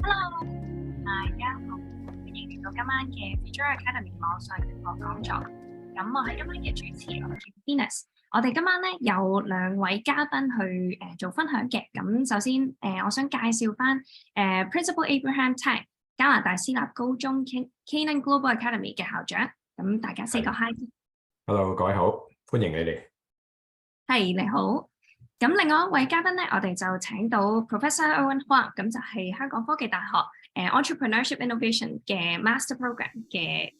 Hello，大家好，歡迎嚟到今晚嘅 Future Academy 網上直播講座。咁我係今晚嘅主持，我叫 Venus。我哋今晚咧有兩位嘉賓去做分享嘅。咁首先我想介紹翻Principal Abraham Tang 加拿大私立高中 Canaan Global Academy 嘅校長。咁大家 say 個 hi 先。Hello，各位好，歡迎你哋。係你好。咁另外一位嘉賓咧，我哋就請到 Professor Erwin Huang，咁就係香港科技大學Entrepreneurship Innovation 嘅 Master Program 嘅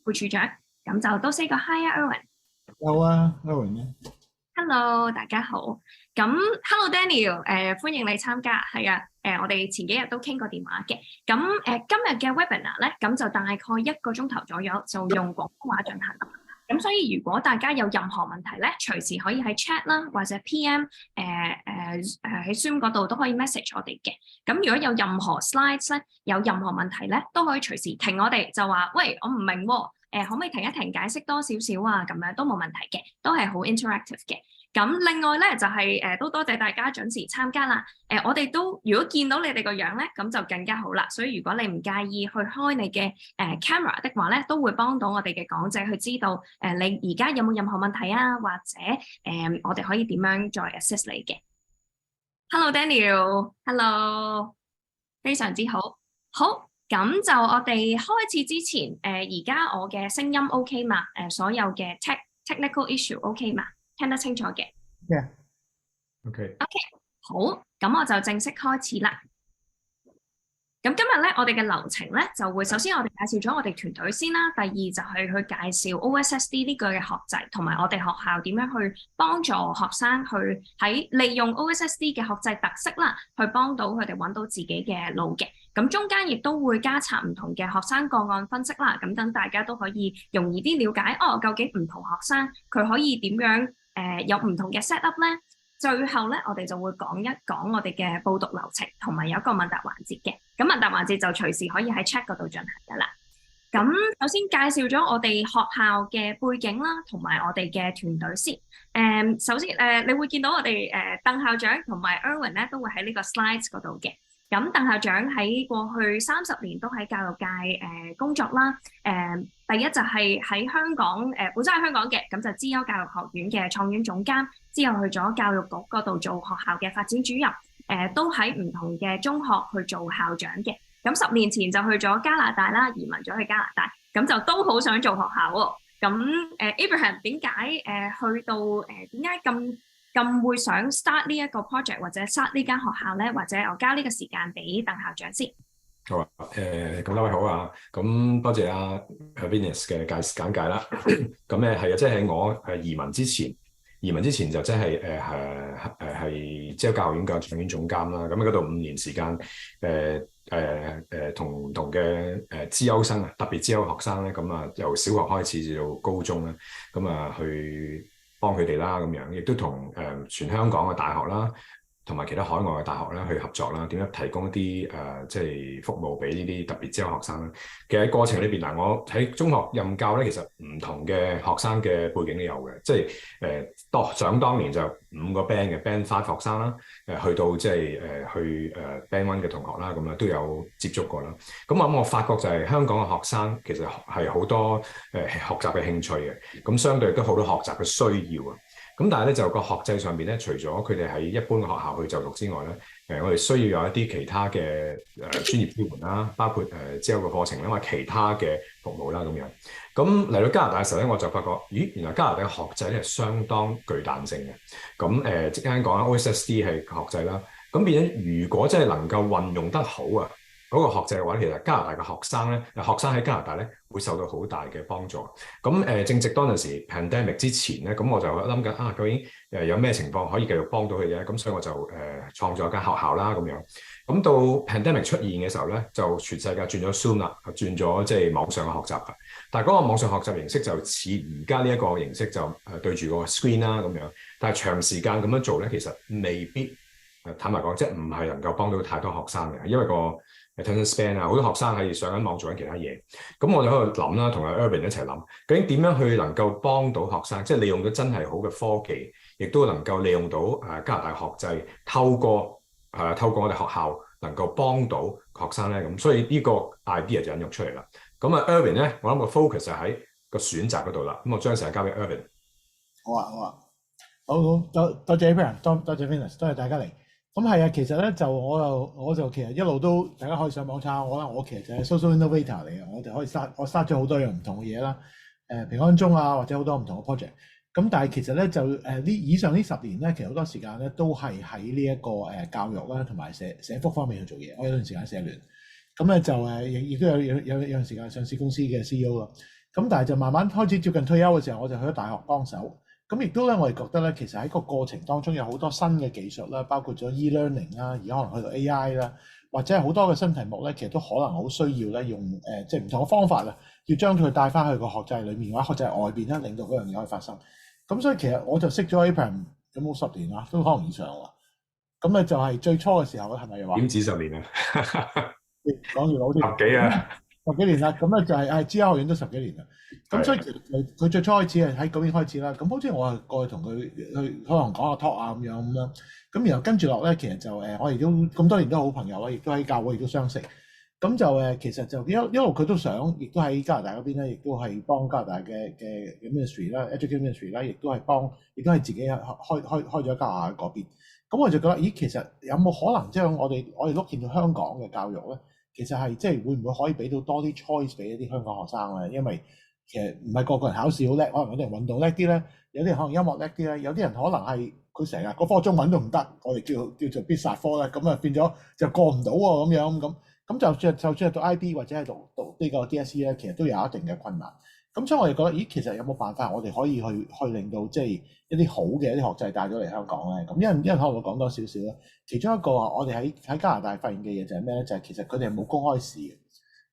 副處長，咁就都 say 個 hi 啊 Erwin。有啊 Erwin 咧。Hello， 大家好。咁 Hello Daniel， 歡迎你參加。係啊，我哋前幾日都傾過電話嘅。咁今日嘅 Webinar 咧，咁就大概1個鐘頭左右，就用廣東話進行。咁所以如果大家有任何問題咧，隨時可以喺 chat 啦，或者 PM 喺 Zoom 嗰度都可以 message 我哋嘅。咁如果有任何 slides 咧，有任何問題咧，都可以隨時停我哋，就話喂，我唔明喎，可唔可以停一停解釋多少少啊？咁樣都冇問題嘅，都係好 interactive 嘅。咁另外咧就係都多謝大家準時參加啦。我哋都如果見到你哋個樣咧，咁就更加好啦。所以如果你唔介意去開你嘅camera 的話咧，都會幫到我哋嘅講者去知道你而家有冇任何問題啊，或者我哋可以點樣再 assist 你嘅。Hello Daniel，Hello， 非常之好。好，咁就我哋開始之前，而家我嘅聲音 OK 嘛？所有嘅 technical issue OK 嘛？聽得清楚嘅。OK， 好，咁我就正式開始啦。咁今日咧，我哋嘅流程咧就會首先我哋介紹咗我哋團隊先啦，第二就係去介紹 OSSD 呢個嘅學制，同埋我哋學校點樣去幫助學生去喺利用 OSSD 嘅學制特色啦，去幫到佢哋揾到自己嘅路嘅。咁中間亦都會加插唔同嘅學生個案分析啦，咁等大家都可以容易啲了解究竟唔同學生佢可以點樣有唔同嘅 set up 咧。最後咧，我哋就會講一講我哋嘅報讀流程，同埋有一個問答環節嘅。咁問答環節就隨時可以喺 chat 嗰度進行噶啦。咁首先介紹咗我哋學校嘅背景啦，同埋我哋嘅團隊先。首先你會見到我哋鄧校長同埋 Erwin 咧都會喺呢個 slides 嗰度嘅。咁鄧校長喺過去30年都喺教育界工作啦。第一就係喺香港本身喺香港嘅，咁就資優教育學院嘅創院總監，之後去咗教育局嗰度做學校嘅發展主任，都喺唔同嘅中學去做校長嘅。咁10年前就去咗加拿大啦，移民咗去加拿大，咁就都好想做學校喎。咁Abraham 點解去到點解咁會想 start 呢一個 project 或者 start 呢間學校咧？或者我交呢個時間俾鄧校長先。好啊，咁多位好啊，咁多謝阿 Venus 嘅簡介啦。咁咧係啊，即係我移民之前就即係係資優教育院嘅創院總監啦。咁喺嗰度5年時間，同唔同嘅資優生啊，特別資優學生咧，咁啊由小學開始至到高中咧，咁啊去幫佢哋啦，咁樣亦都同全香港嘅大學啦，同埋其他海外嘅大學咧去合作啦，點樣提供一啲即係服務俾呢啲特別資優學生咧？其實喺過程裏邊嗱，我喺中學任教咧，其實唔同嘅學生嘅背景都有嘅，即係想當年就5個 band 嘅 band 5學生啦，去到即係去band 1嘅同學啦，咁啊都有接觸過啦。咁我發覺就係香港嘅學生其實係好多學習嘅興趣嘅，咁相對都好多學習嘅需要啊。咁但係咧就個學制上邊咧，除咗佢哋喺一般嘅學校去就讀之外咧，我哋需要有一啲其他嘅專業支援啦，包括資優嘅課程啦，或者其他嘅服務啦咁樣。咁嚟到加拿大嘅時候咧，我就發覺，咦，原來加拿大嘅學制咧係相當具彈性嘅。咁即刻講啦 ，OSSD 係學制啦。咁變咗，如果真係能夠運用得好啊，嗰個學制嘅話，其實加拿大嘅學生咧，學生喺加拿大咧會受到好大嘅幫助。咁正值當陣時 pandemic 之前咧，咁我就諗緊究竟有咩情況可以繼續幫到佢哋咧？咁所以我就創咗一間學校啦咁樣。咁到 pandemic 出現嘅時候咧，就全世界轉咗 Zoom 啦，轉咗即係網上嘅學習。但係嗰個網上學習形式就似而家呢一個形式，就對住個 screen 啦咁樣。但係長時間咁樣做咧，其實未必坦白講，即係唔係能夠幫到太多學生嘅，因為個attention span 啊，好多學生係上緊網做緊其他嘢，咁我就喺度諗啦，同阿 Erwin 一齊諗，究竟點樣去能夠幫到學生，即係利用到真係好嘅科技，亦都能夠利用到加拿大學制，透過係啊，透過我哋學校能夠幫到學生咧，咁所以呢個 idea 就引入出嚟啦。咁啊，Irvin 咧，我諗個 focus 就喺個選擇嗰度啦。咁我將時間交俾 Irvin。好啊，好啊，好多謝 Abraham，多謝 Venus，多謝大家嚟。咁係啊，其實咧就我就其實一路都大家可以上網查我其實就係 social innovator 嚟嘅，我就可以我 start 咗好多樣唔同嘅嘢啦，平安鐘啊或者好多唔同嘅 project。咁但係其實咧就以上呢10年咧，其實好多時間咧都係喺呢一個教育啦同埋社福方面去做嘢。我有段時間社聯，咁咧就亦都有段時間上市公司嘅 CEO 啦。咁但係就慢慢開始接近退休嘅時候，我就去咗大學幫手。咁亦都咧，我哋覺得咧，其實喺個過程當中有好多新嘅技術啦，包括咗 e-learning 啦，而家可能去到 AI 啦，或者係好多嘅新題目咧，其實都可能好需要咧用即係唔同嘅方法啦，要將佢帶翻去個學制裏面或者學制外邊啦，令到嗰樣嘢可以發生。咁所以其實我就識咗 Abraham 有冇10年啊，都可能以上啦。咁咧就係最初嘅時候咧，係咪話點止10年啊？講完老啲10幾啊！10幾年啦，咁咧就係資優學院都10幾年啦。咁所以其實佢最初開始係喺嗰邊開始啦。咁好似我係過去同佢去可能講下 talk 啊咁樣咁啦。咁然後跟住落咧，其實就我哋都咁多年都好朋友啦，亦都喺教會亦都相識。咁就其實就一路佢都想，亦都喺加拿大嗰邊咧，亦都係幫加拿大嘅 ministry 啦 ，education ministry 啦，亦都係幫，亦都係自己開咗加拿大嗰邊。咁我就覺得，咦，其實有冇可能將我哋look into香港嘅教育咧？其實係即係會唔會可以俾到多啲 choice 俾一啲香港學生咧？因為其實唔係個個人考試好叻，可能有啲人運動叻啲咧，有啲人可能音樂叻啲咧，有啲人可能係佢成日嗰科中文都唔得，我哋叫做必殺科咧，咁啊變咗就過唔到喎咁樣咁。咁就算係讀 IB 或者係讀呢個 DSE 咧，其實都有一定嘅困難。咁所以我哋覺得，咦，其實有冇辦法我哋可以去令到即係一啲好嘅一啲學制帶咗嚟香港咧？咁因為可能我講多少少啦。其中一個我哋喺加拿大發現嘅嘢就係咩咧？就係其實佢哋係冇公開試嘅。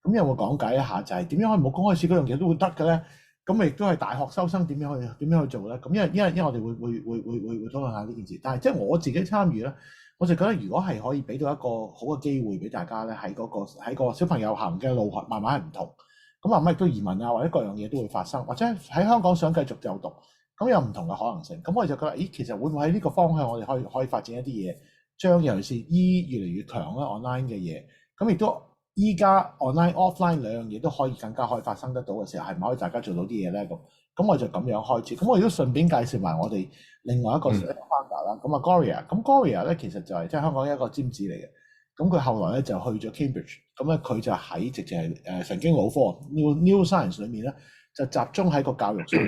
咁有冇講解一下就係點樣可以冇公開試嗰樣嘢都會得嘅咧？咁亦都係大學收生點樣去做咧？咁因為我哋會討論下呢件事。但係即係我自己參與咧。我就覺得，如果係可以俾到一個好嘅機會俾大家咧，喺個小朋友行嘅路慢慢係唔同，咁慢慢亦都移民啊，或者各樣嘢都會發生，或者喺香港想繼續就讀，咁有唔同嘅可能性。咁我就覺得，咦，其實會唔會喺呢個方向我哋可以發展一啲嘢，將尤其是越嚟越強啦 online 嘅嘢，咁亦都依家 online offline 兩樣嘢都可以更加可以發生得到嘅時候，係咪可以大家做到啲嘢咧？咁我就咁樣開始。咁我亦都順便介紹埋我哋另外一個 founder 啦。咁啊 Gloria，咁 Gloria 咧其實就係即係香港一個尖子嚟嘅。咁佢後來咧就去咗 Cambridge，咁咧佢就喺直情係神經腦科 neuroscience 裏面咧就集中喺個教育上。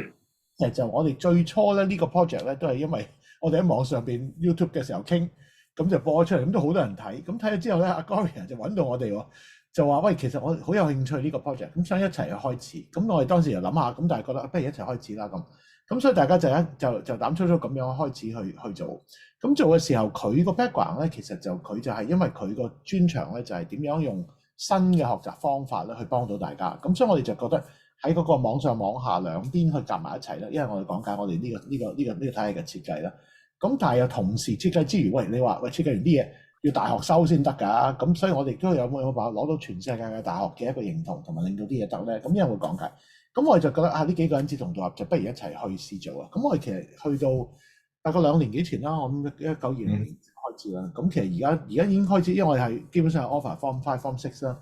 其實就我哋最初咧呢個 project 咧都係因為我哋喺網上邊 YouTube 嘅時候傾，咁就播咗出嚟，咁都好多人睇。咁睇咗之後咧，阿 Gloria 就揾到我哋喎。就話喂，其實我好有興趣呢個 project，咁想一齊去開始。咁我哋當時就諗下，咁但係覺得不如一齊開始啦咁。咁所以大家就膽粗粗咁樣開始去做。咁做嘅時候，佢個 background 咧，其實佢就係因為佢個專長咧，就係點樣用新嘅學習方法咧去幫到大家。咁所以我哋就覺得喺嗰個網上網下兩邊去夾埋一齊啦。因為我哋講解我哋呢個體系嘅設計啦。咁但係又同時設計之餘，喂，你話喂設計完啲嘢，要大學收先得㗎，咁所以我哋都有冇辦法攞到全世界嘅大學嘅一個認同，同埋令到啲嘢得咧？咁因為會講解，咁我哋就覺得呢幾個人志同道合，就不如一齊去試做啊！咁我哋其實去到大概2年幾前啦，我諗1920年開始啦。咁其實而家已經開始，因為我哋係基本上係 offer Form 5、Form 6啦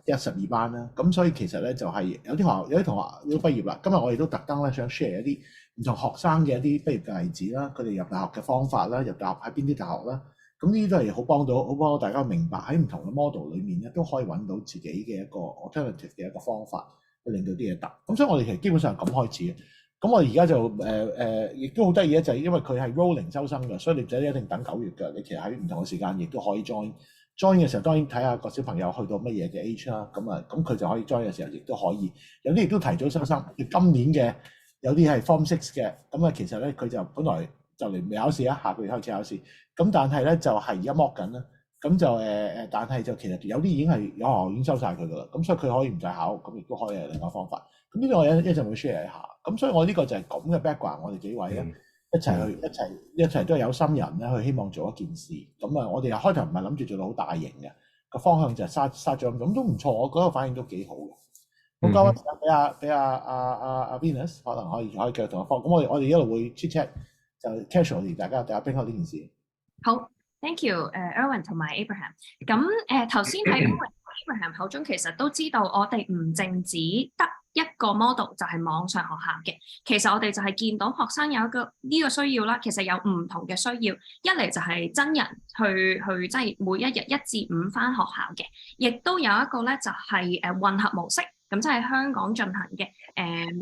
，11、12班啦。咁所以其實咧就係有啲同學都畢業啦。今日我哋都特登咧想 share 一啲唔同學生嘅一啲畢業嘅例子啦，佢哋入大學嘅方法啦，入大學喺邊啲大學啦。咁呢啲都係好幫到大家明白喺唔同嘅 model 裏面咧，都可以揾到自己嘅一個 alternative 嘅一個方法，去令到啲嘢得。咁所以我哋其實基本上係咁開始嘅。咁我而家就亦都好得意咧，就係因為佢係 rolling 收生嘅，所以你唔使一定等9月嘅。你其實喺唔同嘅時間亦都可以 join 嘅時候，當然睇下個小朋友去到乜嘢嘅 age 啦。咁佢就可以 join 嘅時候，亦都可以。有啲亦都提早收生，今年嘅有啲係 Form 6嘅。咁其實咧佢就本來就嚟未考試啊，下個月開始考試。咁但係咧就係而家剝緊啦，咁就但係就其實有啲已經係有學校已經收晒佢噶啦，咁所以佢可以唔使考，咁亦都可以係另外方法。咁呢個我一陣會 share 一下。咁所以我呢個就係咁嘅 background，我哋幾位咧一齊都係有心人咧，去希望做一件事。咁啊，我哋開頭唔係諗住做到好大型嘅，個方向就係沙咗咁都唔錯，我覺得反應都幾好嘅。咁交翻時間俾阿 Venus， 可能可以繼續同我講。咁我哋一路會 chat 就 casually 大家冰開呢件事。好， Thank you，Erwin 同埋 Abraham。咁頭先喺 Erwin 同 Abraham 口中，其實都知道我哋唔淨止得一個 model 就係網上學校嘅。其實我哋就係見到學生有一個呢個需要啦，其實有唔同嘅需要。一嚟就係真人去即係每一日1至5返學校嘅，亦都有一個咧就係混合模式。咁即係香港進行嘅，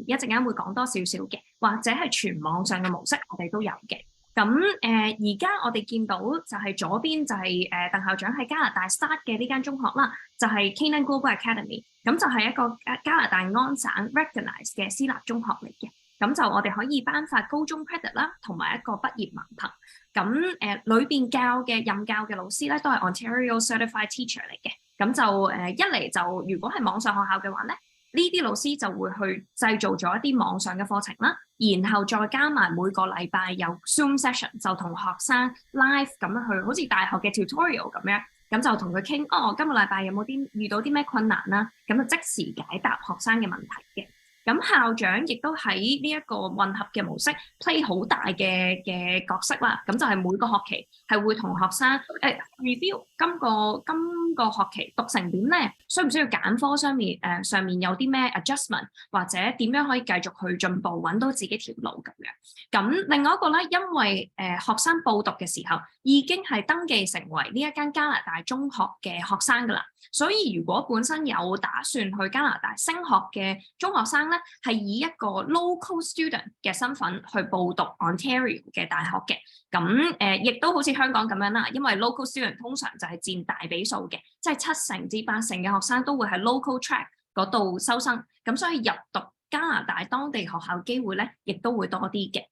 一陣間會講多少少嘅，或者係全網上嘅模式，我哋都有嘅。咁而家我哋見到就係左邊就係鄧校長喺加拿大 start 嘅呢間中學啦，就係 Canaan Global Academy。咁就係一個加拿大安省 recognized 嘅私立中學嚟嘅。咁就我哋可以頒發高中 credit 啦，同埋一個畢業文憑。咁裏邊任教嘅老師咧，都係 Ontario Certified Teacher 嚟嘅。咁就一嚟就如果係網上學校嘅話咧，呢啲老師就會去製造咗一啲網上嘅課程啦，然後再加埋每個禮拜有 Zoom session， 就同學生 live 咁樣去，好似大學嘅 tutorial 咁樣，咁就同佢傾，今個禮拜有冇遇到啲咩困難啦，咁就即時解答學生嘅問題嘅。咁校長亦都喺呢一個混合嘅模式 play 好大嘅角色啦。咁就係每個學期係會同學生review 今個學期讀成點咧，需唔需要揀科上面有啲咩 adjustment， 或者點樣可以繼續去進步，揾到自己條路咁樣。咁另外一個咧，因為學生報讀嘅時候已經係登記成為呢一間加拿大中學嘅學生㗎啦，所以如果本身有打算去加拿大升學嘅中學生咧，係以一個 local student 嘅身份去報讀 Ontario 嘅大學嘅。咁亦都好似香港咁樣啦，因為 local student 通常就係佔大比數嘅，即係7成至8成嘅學生都會喺 local track 嗰度收生，咁所以入讀加拿大當地學校機會咧，亦都會多啲嘅。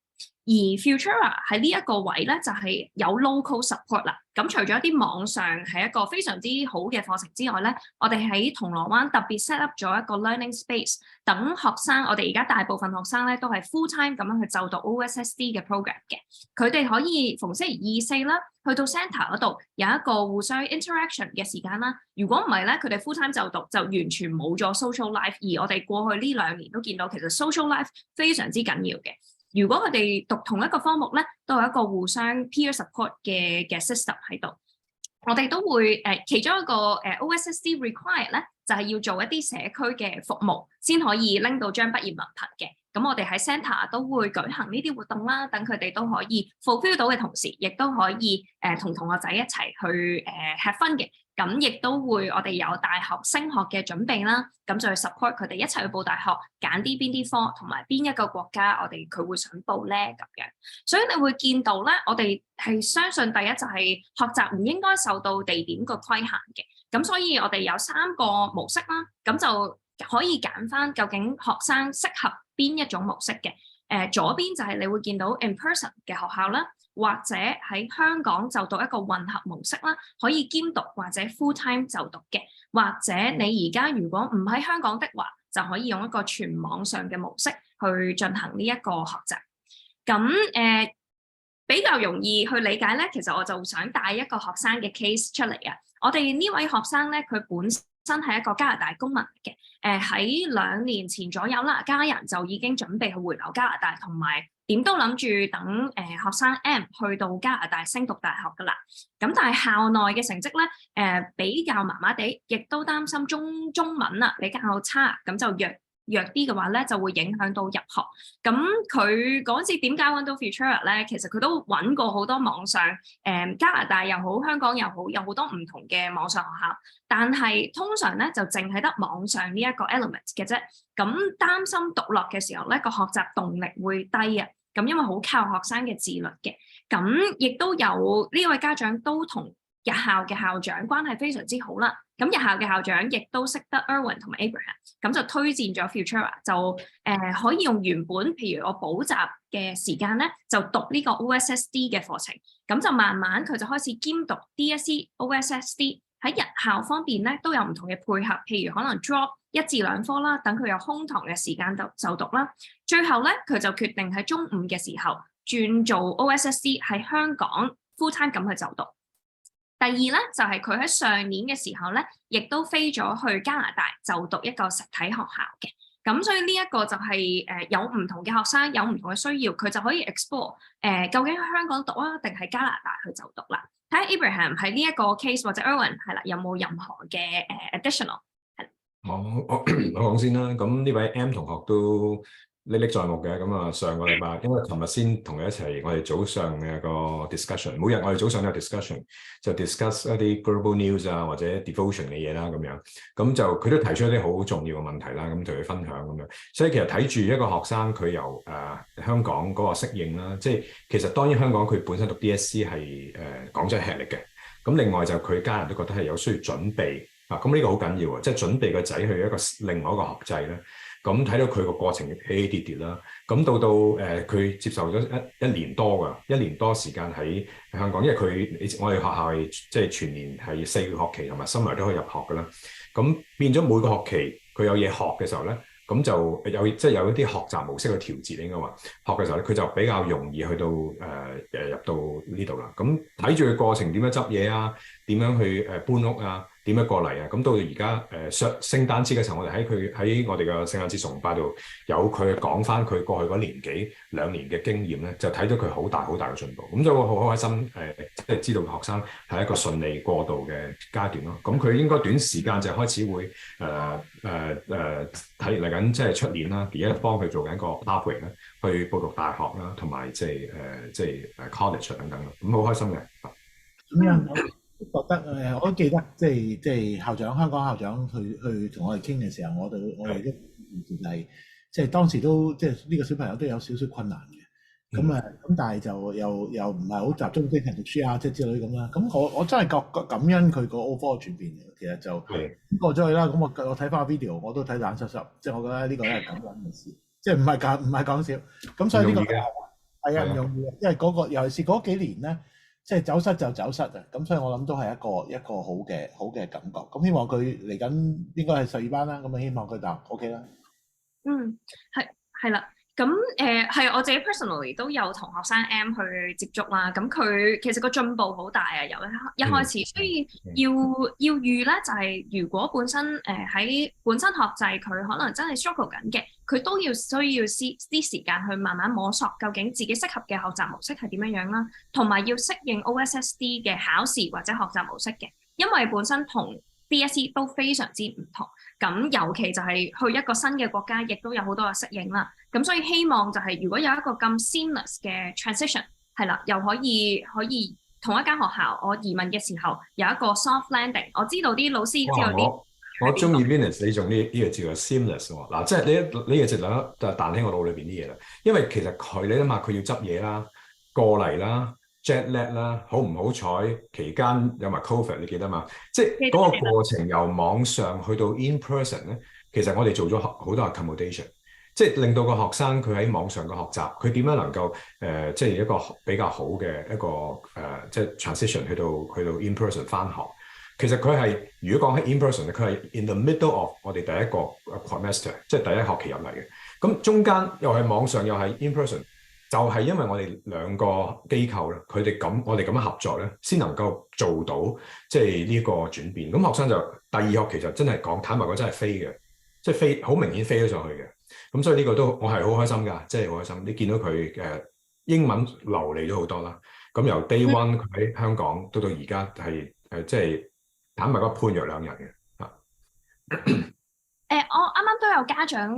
而 Futura 喺呢一個位咧，就係有 local support 啦。咁除咗一啲網上係一個非常之好嘅課程之外咧，我哋喺銅鑼灣特別 set up 咗一個 learning space，等學生，我哋而家大部分學生咧都係 full time 咁樣去就讀 OSSD 嘅 program 嘅。佢哋可以逢星期2、4啦，去到 centre 嗰度有一個互相 interaction 嘅時間啦。如果唔係咧，佢哋 full time 就讀就完全冇咗 social life。而我哋過去呢2年都見到，其實 social life 非常之緊要嘅。如果佢哋讀同一個科目咧，都有一個互相 peer support 嘅 system 喺度。我哋都會其中一個OSSD require 咧，就係要做一啲社區嘅服務，先可以拎到張畢業文憑嘅。咁我哋喺 centre 都會舉行呢啲活動啦，等佢哋都可以 fulfill 到嘅同時，亦都可以同同學仔一齊去have fun嘅。咁亦都會我哋有大學升學嘅準備啦，咁就去 support 佢哋一齊去報大學，揀啲邊啲科，同埋邊一個國家佢會想報咧咁樣。所以你會見到咧，我哋係相信第一就係學習唔應該受到地點個規限嘅。咁所以我哋有3個模式啦，咁就可以揀翻究竟學生適合邊一種模式嘅。左邊就係你會見到 in person 嘅學校啦，或者喺香港就讀一個混合模式啦，可以兼讀或者 full time 就讀嘅。或者你而家如果唔喺香港的話，就可以用一個全網上嘅模式去進行呢一個學習。咁比較容易去理解咧，其實我就想帶一個學生嘅 case 出嚟啊。我哋呢位學生咧，佢本身係一個加拿大公民嘅。喺2年前左右啦，家人就已經準備去回流加拿大，同埋點都諗住等學生 M 去到加拿大升讀大學噶啦。咁但係校內嘅成績咧，比較麻麻地，亦都擔心中文啊比較差，咁就弱啲嘅話咧，就會影響到入學。咁佢嗰陣時點解揾到 Futura 咧？其實佢都揾過好多網上加拿大又好，香港又好，有好多唔同嘅網上學校，但係通常咧就淨係得網上呢一個 element 嘅啫。咁擔心獨落嘅時候咧，個學習動力會低啊。咁因為好靠學生嘅自律嘅。咁亦都有呢位家長都同日校嘅校長關係非常之好啦。咁日校嘅校長亦都識得 Erwin 同埋 Abraham， 咁就推薦咗 Futura， 就可以用原本譬如我補習嘅時間咧，就讀呢個 OSSD 嘅課程，咁就慢慢佢就開始兼讀 DSE、OSSD。喺日校方面咧都有唔同嘅配合，譬如可能 drop 1至2科啦，等佢有空堂嘅時間就讀啦。最後咧佢就決定喺中午嘅時候轉做 OSSD， 喺香港 full time 咁去就讀。第二咧就係佢喺上年嘅時候咧，亦都飛咗去加拿大就讀一個實體學校嘅。咁所以呢一個就係有唔同嘅學生有唔同嘅需要，佢就可以 explore 究竟喺香港讀啊，定係加拿大去就讀啦。睇下 Abraham 喺呢一個 case 或者 Erwin 係啦，有冇任何嘅additional？ 我講先啦，咁呢位 M 同學都歷歷在目嘅，咁啊上個禮拜，因為琴日先同佢一齊，我哋早上嘅個 discussion，每日我哋早上都有 discussion，就 discuss 一啲 global news 啊或者 devotion 嘅嘢啦咁樣，咁就佢都提出一啲好重要嘅問題啦，咁同佢分享咁樣，所以其實睇住一個學生佢由香港嗰個適應啦，即係其實當然香港佢本身讀 DSE 係講真係吃力嘅，咁另外就佢家人都覺得係有需要準備。咁呢個好緊要啊！即係準備個仔去一個另外一個學制咧。咁睇到佢個過程起起跌跌啦。咁到佢接受咗一年多㗎，一年多時間喺香港，因為我哋學校係即係全年係4個學期同埋 summer 都可以入學㗎啦。咁變咗每個學期佢有嘢學嘅時候咧，咁就有一啲學習模式去調節，應該話學嘅時候咧，佢就比較容易去到入到呢度啦。咁睇住佢過程點樣執嘢啊，點樣去搬屋啊。點樣過嚟啊？咁到而家聖誕節嘅時候，我哋喺我哋嘅聖誕節崇拜度有佢講翻佢過去嗰年幾2年嘅經驗咧，就睇到佢好大嘅進步。咁就好開心即係知道學生係一個順利過渡嘅階段咯。咁佢應該短時間就開始會睇嚟緊，即係出年啦。而家幫佢做緊一個 pathway 咧，去報讀大學啦，同埋即係 college 等等咯。咁好開心嘅。咁樣。覺得我都記得，即係校長，香港校長去同我哋傾嘅時候，我哋都係即係當時都即係呢個小朋友都有少少困難嘅。咁但係就又唔係好集中精神讀書啊，即係之類咁啦。咁我真係覺感恩佢個 overall 轉變嘅。其實就過咗去啦。咁我睇翻個 video，我都睇眼濕濕。即係我覺得呢個係感恩嘅事，即係唔係講笑。咁所以呢個係啊唔容易嘅，因為嗰個尤其是嗰幾年咧。即係走失就走失啊！咁所以我諗都係一個好嘅感覺。咁希望佢嚟緊應該係12班啦。咁啊希望佢答 OK 啦。係啦。咁係我自己 personally 都有同學生 M 去接觸啦。咁佢其實個進步好大啊，由一開始，所以要預咧就係如果本身喺本身學制佢可能真係 struggle 緊嘅，佢都需要啲時間去慢慢摸索究竟自己適合嘅學習模式係點樣啦，同埋要適應 OSSD 嘅考試或者學習模式嘅，因為本身同 DSE 都非常之唔同。咁尤其就係去一個新嘅國家，亦都有好多嘅適應啦。咁所以希望就係如果有一個咁 seamless 嘅 transition， 係啦，又可以同一間學校，我移民嘅時候有一個 soft landing。我知道啲老師知道啲。我中意 Venus 你用呢個字叫 seamless 喎。嗱，即係呢個字咧就彈喺我腦裏邊啲嘢啦。因為其實你諗下，佢要執嘢啦，過嚟啦。jet lag 啦，好唔好彩？期間有埋 COVID， 你記得嘛？即係嗰個過程由網上去到 in person 咧，其實我哋做咗好多 accommodation， 即係令到個學生佢喺網上嘅學習，佢點樣能夠即係一個比較好嘅一個即係 transition 去到 in person 翻學。其實佢係如果講喺 in person 咧，佢係 in the middle of 我哋第一個 semester， 即係第一學期入嚟嘅。咁中間又係網上又係 in person。就係因為我哋兩個機構咧，我哋咁樣合作咧，先能夠做到即係呢個轉變。咁學生就第2學期就真係坦白講真係飛嘅，即係飛好明顯飛咗上去嘅。咁所以呢個都我係好開心㗎，即係好開心。你見到佢英文流利咗好多啦。咁由 day one 佢喺香港到而家係即係坦白講判若兩人嘅。我啱啱都有家長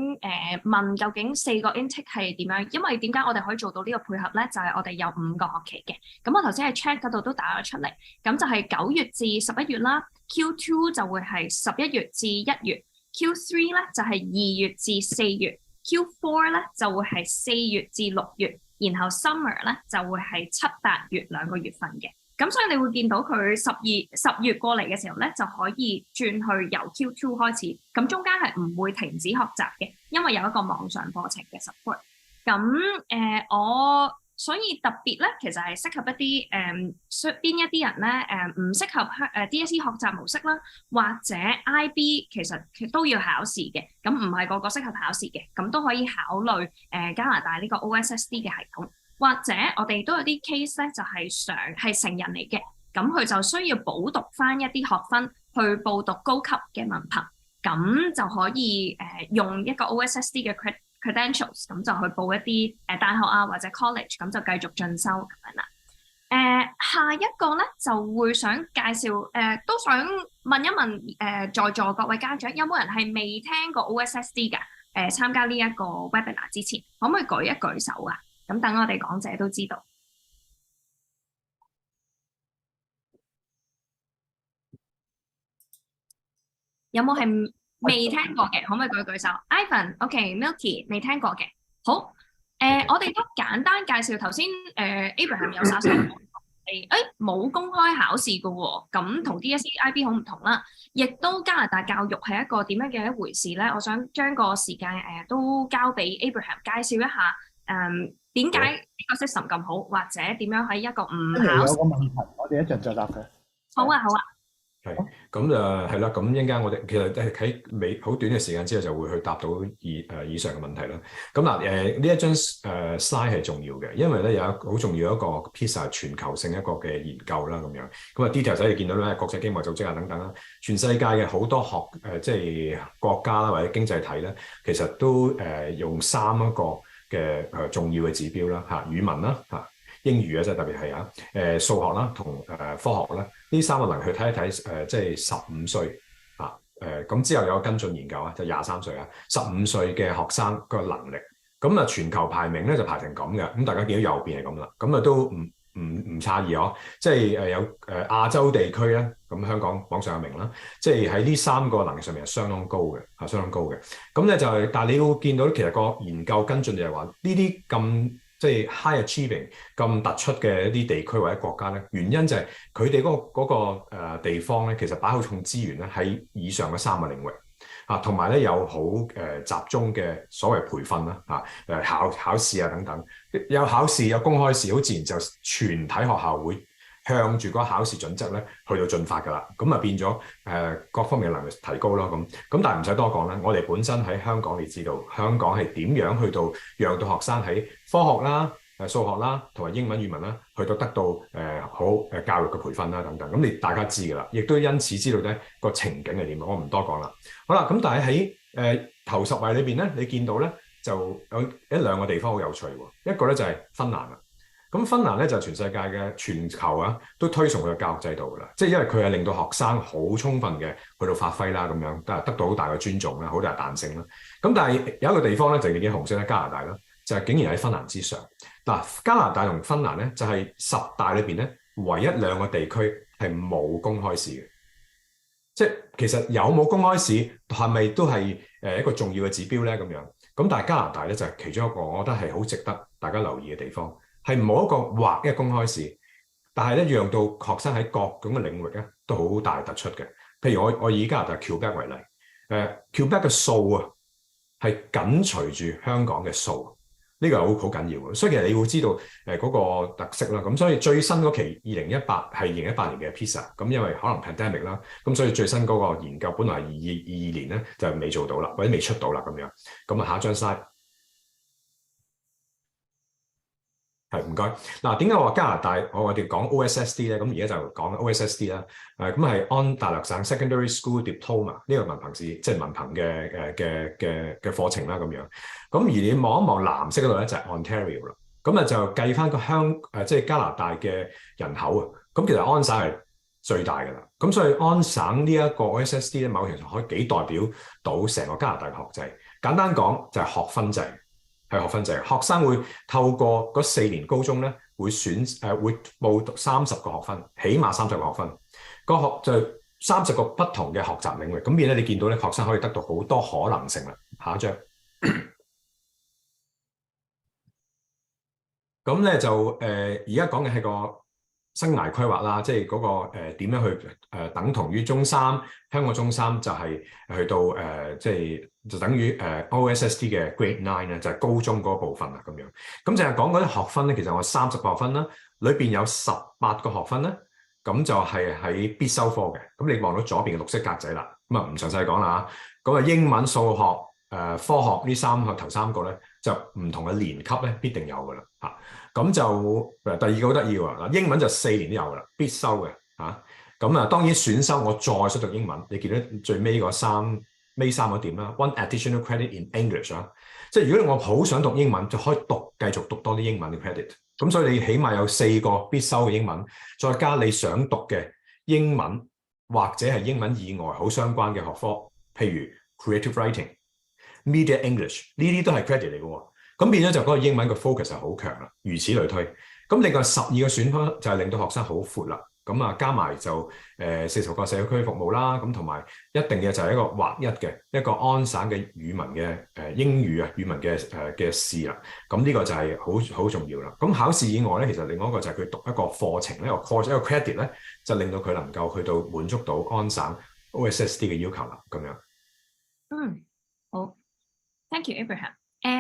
問究竟4個 intake 係點樣？因為點解我哋可以做到呢個配合咧？就係我哋有5個學期嘅。咁我頭先喺 chat 嗰度都打咗出嚟。咁就係9月至11月啦。Q2 就會係11月至1月。Q3 咧就係2月至4月。Q4 咧就會係4月至6月。然後 summer 咧就會係7、8月2個月份嘅。咁所以你會見到佢10月過嚟嘅時候咧，就可以轉去由 Q2 開始，咁中間係唔會停止學習嘅，因為有一個網上課程嘅 support。咁我所以特別咧，其實係適合一啲邊一啲人咧唔適合DSE 學習模式啦，或者 IB 其實都要考試嘅，咁唔係個個適合考試嘅，咁都可以考慮加拿大呢個 OSSD 嘅系統。或者我哋都有啲 case 咧，就係成人嚟嘅，咁佢就需要補讀翻一啲學分去報讀高級嘅文憑。咁就可以用一個 OSSD 嘅 credentials，咁就去報一啲大學啊或者 college，咁就繼續進修咁樣啦。下一個咧就會想介紹都想問一問在座各位家長，有冇人係未聽過 OSSD 㗎？參加呢一個 webinar 之前，可唔可以舉一舉手啊？咁等我哋講者都知道。有冇係未聽過嘅？可唔可以舉舉手 ？Ivan，OK，Milky 未聽過嘅。好，我哋都簡單介紹頭先Abraham 有稍稍講冇公開考試嘅喎，咁同 DSE、IB 好唔同啦。亦都加拿大教育係一個點樣嘅一回事咧？我想將個時間都交俾 Abraham 介紹一下點解呢個 system 咁好，或者點樣喺一個唔考試。有個問題，我哋一陣再答佢。好啊，好啊。係，咁係啦，咁一陣間我哋其實喺好短嘅時間之後就會去答到以上嘅問題啦。咁嗱呢一張slide 係重要嘅，因為咧有一好重要一個 PISA 全球性一個嘅研究啦咁樣。咁啊 detail 仔你見到咧國際經貿組織啊等等啦，全世界嘅好多即係國家啦或者經濟體咧，其實都用三一個嘅重要嘅指標啦嚇，語文啦嚇。英語啊，即係特別係數學啦同科學啦，呢三個能力去睇一睇即係15歲啊咁之後有個跟進研究啊，就23歲啊，15歲嘅學生個能力，咁啊全球排名咧就排成咁嘅，咁大家見到右邊係咁啦，咁啊都唔差異哦，即係有亞洲地區咧，咁香港榜上有名啦，即係喺呢三個能力上面係相當高嘅，相當高嘅，咁咧就係，但係你要見到其實個研究跟進就係話呢啲咁。即係 high achieving 咁突出嘅一啲地區或者國家咧，原因就係佢哋嗰個地方咧，其實擺好重資源咧喺以上嘅3個領域啊，同埋咧有好集中嘅所謂培訓啦考試啊等等，有考試有公開試，好自然就全體學校會向住嗰個考試準則咧去到進發㗎啦，咁啊變咗各方面嘅能力提高啦咁但係唔使多講啦，我哋本身喺香港，你知道香港係點樣去到讓到學生喺科學啦、數學啦同埋英文語文啦，去到得到好教育嘅培訓啦等等，咁你大家知㗎啦，亦都因此知道咧個情景係點，我唔多講啦。好啦，咁但係喺頭10位裏邊咧，你見到咧就有1-2個地方好有趣喎，一個咧就係芬蘭啦。咁芬蘭咧就全世界嘅全球啊都推崇佢嘅教育制度㗎啦，即係因為佢係令到學生好充分嘅去到發揮啦，咁樣得到好大嘅尊重啦，好大彈性啦。咁但係有一個地方咧就係見紅色咧，加拿大啦，就係竟然喺芬蘭之上。嗱，加拿大同芬蘭咧就係10大裏邊咧唯一2個地區係冇公開試嘅，即係其實有冇公開試係咪都係一個重要嘅指標咧咁樣？咁但係加拿大咧就係其中一個，我覺得係好值得大家留意嘅地方。係冇一個劃嘅公開試，但係咧讓到學生喺各種嘅領域咧都好大突出嘅。譬如我以加拿大 Quebec 為例，Quebec 嘅數啊係緊隨住香港嘅數，呢個係好緊要嘅。所以其實你會知道嗰個特色啦。咁所以最新嗰期2018係2018年嘅 PISA，咁因為可能 pandemic 啦，咁所以最新嗰個研究本來係22年咧就未做到啦，或者未出到啦咁樣。咁啊下一張 slide。唔該。嗱，點解我話加拿大我哋講 OSSD 咧？咁而家就講 OSSD 啦。咁係安大略省 Secondary School Diploma 呢個文憑試，即係文憑嘅課程啦咁樣。咁而你望一望藍色嗰度咧，就係 Ontario 啦。咁啊就計翻個即係加拿大嘅人口啊。咁其實安省係最大㗎啦。咁所以安省呢一個 OSSD 咧，某程度可以幾代表到成個加拿大嘅學制。簡單講就係學分制。係學分制，學生會透過嗰4年高中咧，會報讀30個學分，起碼30個學分。個學就30個不同嘅學習領域，咁變咧你見到咧，學生可以得到好多可能性啦。下一張，咁咧就而家講嘅係個生涯規劃啦，即係嗰個點樣去等同於中三，香港中三就係去到即係就等於OSSD 嘅 Grade 9咧，就係高中嗰部分啦咁樣。咁就係講嗰啲學分咧，其實我30個學分啦，裏邊有18個學分咧，咁就係喺必修科嘅。咁你望到左邊嘅綠色格仔啦，咁啊唔詳細講啦嚇。咁啊英文、數學、科學呢頭三個咧，就唔同嘅年級咧必定有㗎啦嚇。咁就第二個好得意喎，嗱英文就4年都有㗎啦，必修嘅嚇。咁啊當然選修我再修讀英文，你見到最尾嗰尾三個點啦，one additional credit in English 啦，即係如果我好想讀英文，就可以繼續讀多啲英文嘅 credit。咁所以你起碼有4個必修嘅英文，再加你想讀嘅英文或者係英文以外好相關嘅學科，譬如 creative writing、media English 呢啲都係 credit 嚟嘅喎。咁變咗就嗰個英文嘅 focus 係好強啦，如此類推。咁另外12個選科就係令到學生好闊啦。咁啊加埋就40個社區服務啦，咁同埋一定嘅就係一個劃一嘅一個安省嘅語文嘅英語啊語文嘅試啦。咁呢個就係好重要啦。咁考試以外咧，其實另外一個就係佢讀一個課程一個 course 一個 credit 咧，就令到佢能夠去到滿足到安省 OSSD 嘅要求啦。咁樣。好 ，thank you Abraham。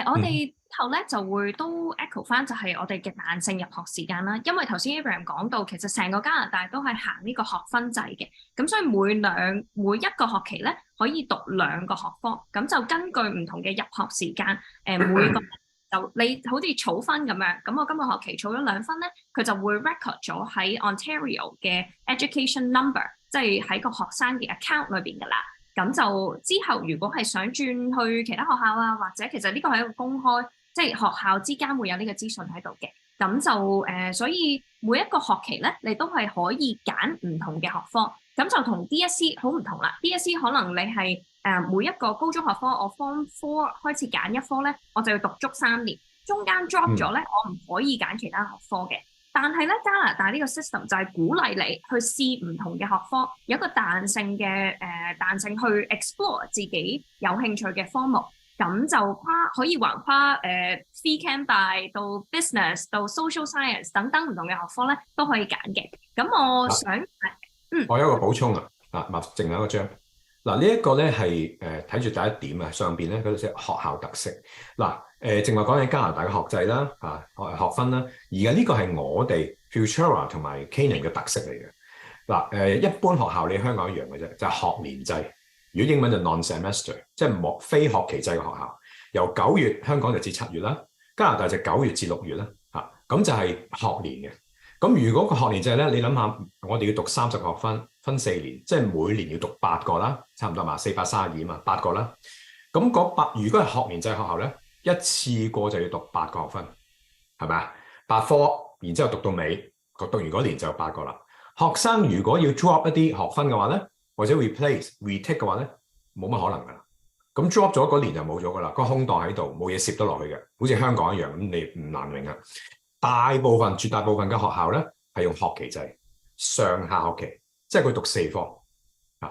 我哋後咧就會都 echo 翻，就係我哋嘅彈性入學時間啦。因為頭先 Abraham 講到，其實成個加拿大都係行呢個學分制嘅，咁所以每一個學期咧可以讀2個學科，咁就根據唔同嘅入學時間，每個就你好似儲分咁樣，咁我今個學期儲咗2分咧，佢就會 record 咗喺 Ontario 嘅 education number， 即係喺個學生嘅 account 裏邊㗎啦。咁就之後，如果係想轉去其他學校啊，或者其實呢個係一個公開，即係學校之間會有呢個資訊喺度嘅。咁就所以每一個學期咧，你都係可以揀唔同嘅學科。咁就同 DSE 好唔同啦。DSE 可能你係每一個高中學科，我 Form 4開始揀一科咧，我就要讀足3年，中間 drop 咗咧，我唔可以揀其他學科嘅。但係咧，加拿大呢個 system 就係鼓勵你去試唔同嘅學科，有一個彈性去 explore 自己有興趣嘅科目，咁就可以橫跨Phy Chem Bio 到 business 到 social science 等等唔同嘅學科咧，都可以揀嘅。咁我想我有一個補充啊，剩兩個章。嗱，呢一個咧係睇住第一點啊，上邊咧嗰度寫學校特色。嗱，正話講緊加拿大嘅學制啦，學分啦，而家呢個係我哋 Futura 同埋 Canaan 嘅特色嚟嘅。嗱，一般學校你香港一樣嘅啫，就係學年制。如果英文就 non-semester， 即係非學期制嘅學校。由9月香港就至7月啦，加拿大就9月至6月啦，咁就係學年嘅。咁如果個學年制咧，你諗下，我哋要讀30個學分，分4年，即係每年要讀8個啦，差唔多嘛，432嘛，8個啦。咁如果係學年制學校咧，一次過就要讀8個學分，係咪啊？8科，然之後讀到尾，讀完嗰年就有8個啦。學生如果要 drop 一啲學分嘅話咧，或者 retake 嘅話咧，冇乜可能噶啦。咁 drop 咗嗰年就冇咗噶啦，個空檔喺度，冇嘢攝得落去嘅，好似香港一樣，咁你唔難明啊。絕大部分嘅學校咧係用學期制，上下學期，即係佢讀4科，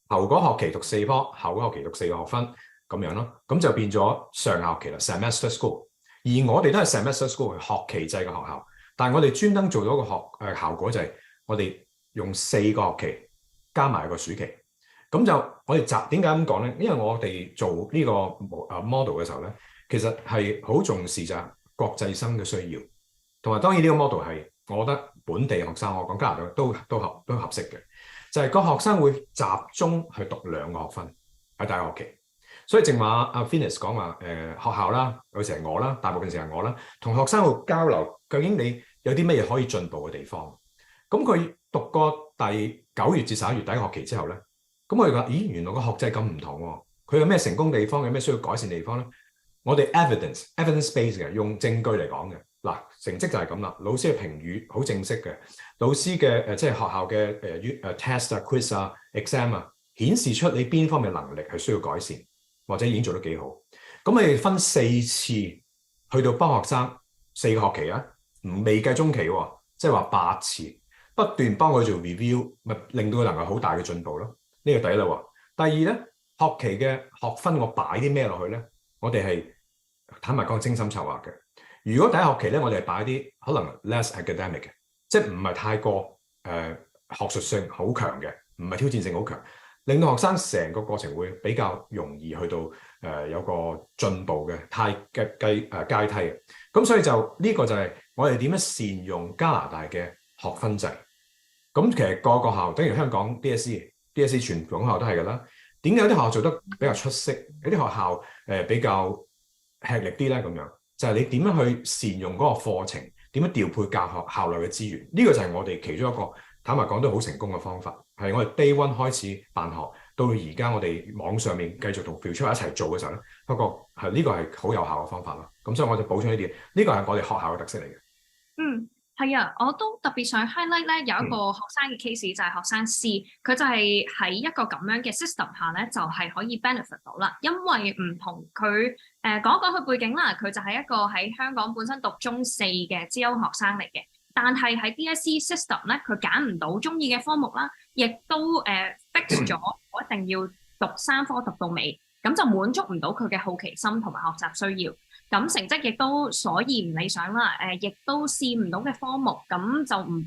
頭嗰學期讀4科，後嗰學期讀4個學分咁樣咯，咁就變咗上下學期啦 ，semester school。而我哋都係 semester school， 學期制嘅學校，但係我哋專登做咗個效果就係我哋用4個學期加埋個暑期，咁就我哋點解咁講咧？因為我哋做呢個model 嘅時候咧，其實係好重視就係國際生嘅需要。同埋當然呢個 model 係，我覺得本地學生，我講加拿大都合適嘅，就係個學生會集中去讀2個學分喺第一學期。所以正話阿 Finis 講話學校啦，有時係我啦，大部分時係我啦，同學生會交流，究竟你有啲咩嘢可以進步嘅地方。咁佢讀過第9月至11月第一學期之後咧，咁我哋話：咦，原來個學制咁唔同喎，佢有咩成功地方，有咩需要改善地方咧？我哋 evidence base 嘅，用證據嚟講嘅。嗱，成績就係咁啦，老師嘅評語好正式嘅，老師嘅即係學校嘅test 啊、quiz 啊、exam 啊，顯示出你邊方面能力係需要改善，或者已經做得幾好。咁我哋分4次去到幫學生4個學期啊，未計中期喎，即係話8次，不斷幫佢做 review，咪令到佢能夠好大嘅進步咯。呢個第一啦喎。第二咧，學期嘅學分我擺啲咩落去咧？我哋係坦白講精心籌劃嘅。如果第一學期咧，我哋係擺啲可能 less academic 嘅，即係唔係太過學術性好強嘅，唔係挑戰性好強，令到學生成個過程會比較容易去到有個進步嘅階梯嘅。咁所以就呢個就係我哋點樣善用加拿大嘅學分制。咁其實個學校，等於香港 DSE 全部學校都係㗎啦。點解有啲學校做得比較出色，有啲學校比較吃力啲咧？咁樣。就係你點樣去善用嗰個課程，點樣調配教學校內嘅資源，呢個就係我哋其中一個坦白講都好成功嘅方法，係我哋 day one 開始辦學，到而家我哋網上面繼續同 Futura 一齊做嘅時候咧，發覺係呢個係好有效嘅方法咯。咁所以我就補充呢啲，呢個係我哋學校嘅特色嚟嘅。嗯，係啊，我都特別想 highlight 咧，有一個學生嘅 case 就係學生 C，佢就係喺一個咁樣嘅 system 下咧，就係可以 benefit 到啦。因為唔同佢講一講佢背景啦，佢就係一個喺香港本身讀中4嘅資優學生嚟嘅，但係喺 DSE system 咧，佢揀唔到中意嘅科目啦，亦都fix 咗我一定要讀3科讀到尾，咁就滿足唔到佢嘅好奇心同埋學習需要。咁成績亦都所以唔理想啦，亦都試唔到嘅科目，咁就唔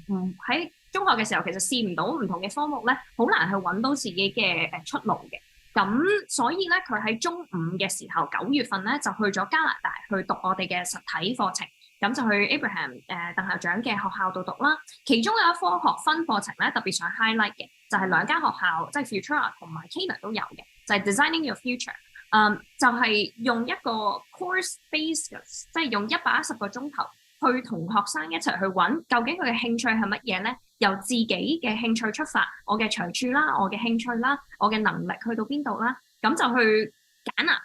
喺中學嘅時候，其實試唔到唔同嘅科目咧，好難去揾到自己嘅出路嘅。咁所以咧，佢喺中5嘅時候9月份咧就去咗加拿大去讀我哋嘅實體課程，咁就去 Abraham 鄧校長嘅學校度讀啦。其中有一科學分課程咧特別想 highlight 嘅，就係2間學校，即係 Futura 同埋 Kaner 都有嘅，就係 Designing Your Future。就係用一個 course base， 即係用110個鐘頭去同學生一齊去揾究竟佢嘅興趣係乜嘢咧？由自己嘅興趣出發，我嘅長處啦，我嘅興趣啦，我嘅能力去到邊度啦，咁就去揀啦。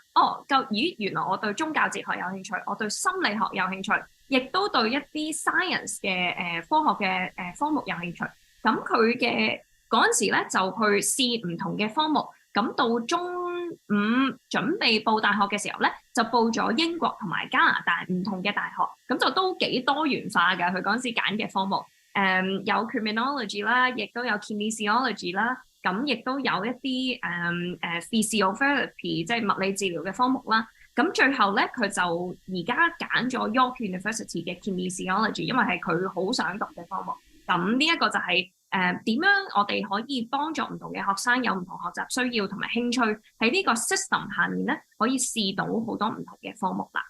原來我對宗教哲學有興趣，我對心理學有興趣，亦都對一啲 science 嘅科學嘅科目有興趣。咁佢嘅嗰陣時咧就去試唔同嘅科目，咁到中5準備報大學嘅時候咧，就報咗英國同埋加拿大唔同嘅大學，咁就都幾多元化㗎。佢嗰陣時揀嘅科目，有 criminology 啦，亦都有 kinesiology 啦，咁亦都有一啲physiotherapy 即係物理治療嘅科目啦。咁最後咧，佢就而家揀咗 York University 嘅 kinesiology， 因為係佢好想讀嘅科目。咁呢一個就係點樣我哋可以幫助唔同嘅學生有唔同學習需要同埋興趣，喺呢個 system 下面咧，可以試到好多唔同嘅科目啦。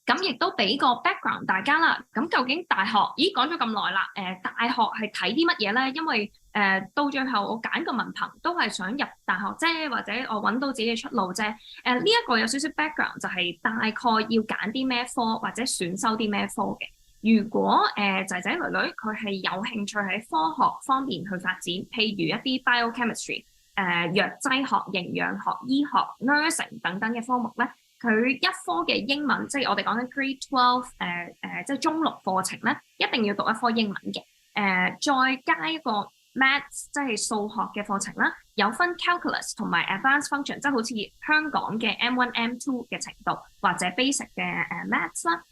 咁亦都俾個 background 大家啦。咁究竟大學講咗咁耐啦，大學係睇啲乜嘢咧？因為到最後我揀個文憑都係想入大學啫，或者我揾到自己嘅出路啫。呢一個有少少 background 就係大概要揀啲咩科或者選修啲咩科嘅。如果仔仔女女佢係有興趣喺科學方面去發展，譬如一啲 biochemistry、藥劑學、營養學、醫學、nursing 等等嘅科目咧，佢一科嘅英文，即係我哋講緊 Grade 12即係中6課程咧，一定要讀一科英文嘅。再加一個 Maths 即係數學嘅課程啦，有分 Calculus 同埋 Advanced Function， 即係好似香港嘅 M1、M2 嘅程度，或者 Basic 嘅Maths 啦。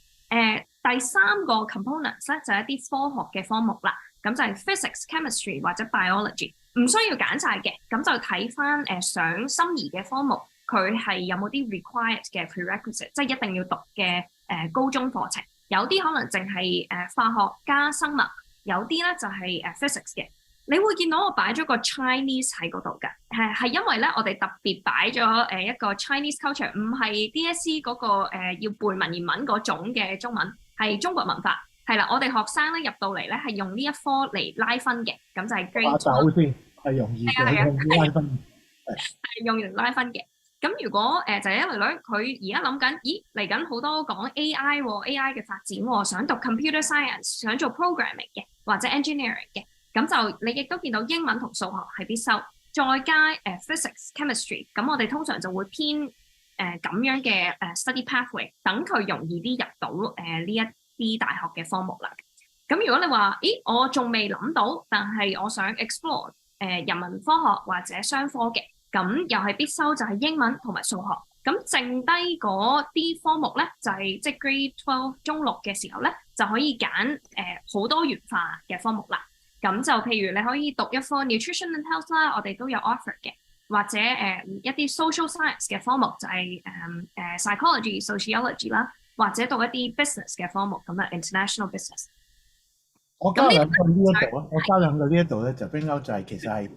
第3個 components 咧就係一啲科學嘅科目啦，咁就係 physics、chemistry 或者 biology， 唔需要揀晒嘅，咁就睇翻上心儀嘅科目，佢係有冇啲 required 嘅 prerequisite， 即係一定要讀嘅高中課程。有啲可能淨係化學加生物，有啲咧就係physics 嘅。你會見到我擺咗個 Chinese 喺嗰度㗎，係因為咧我哋特別擺咗一個 Chinese culture， 唔係 DSE 嗰個要背文言文嗰種嘅中文，係中國文化。係啦，我哋學生咧入到嚟咧係用呢一科嚟拉分嘅，咁就係 grade 12先係容易嘅，用拉分係用嚟拉分嘅。咁如果仔仔女女佢而家諗緊，咦嚟緊好多講 AI 喎，AI 嘅發展喎，想讀 computer science， 想做 programming 嘅或者 engineering 嘅。咁就你亦都見到英文同數學係必修，再加physics、chemistry， 咁我哋通常就會偏咁樣嘅study pathway， 等佢容易啲入到呢一啲大學嘅科目啦。咁如果你話，咦我仲未諗到，但係我想 explore 人文科學或者商科嘅，咁又係必修就係英文同埋數學。咁剩低嗰啲科目咧，就係即係 grade 12中6嘅時候咧，就可以揀好多元化嘅科目啦。咁就譬如你可以讀一科 nutrition and health 啦，我哋都有 offer 嘅，或者一啲 social science 嘅科目就係psychology、sociology 啦，或者讀一啲 business 嘅科目，咁啊 international business。我加兩個呢一度啊，我加兩個呢一度咧就比較就係其實係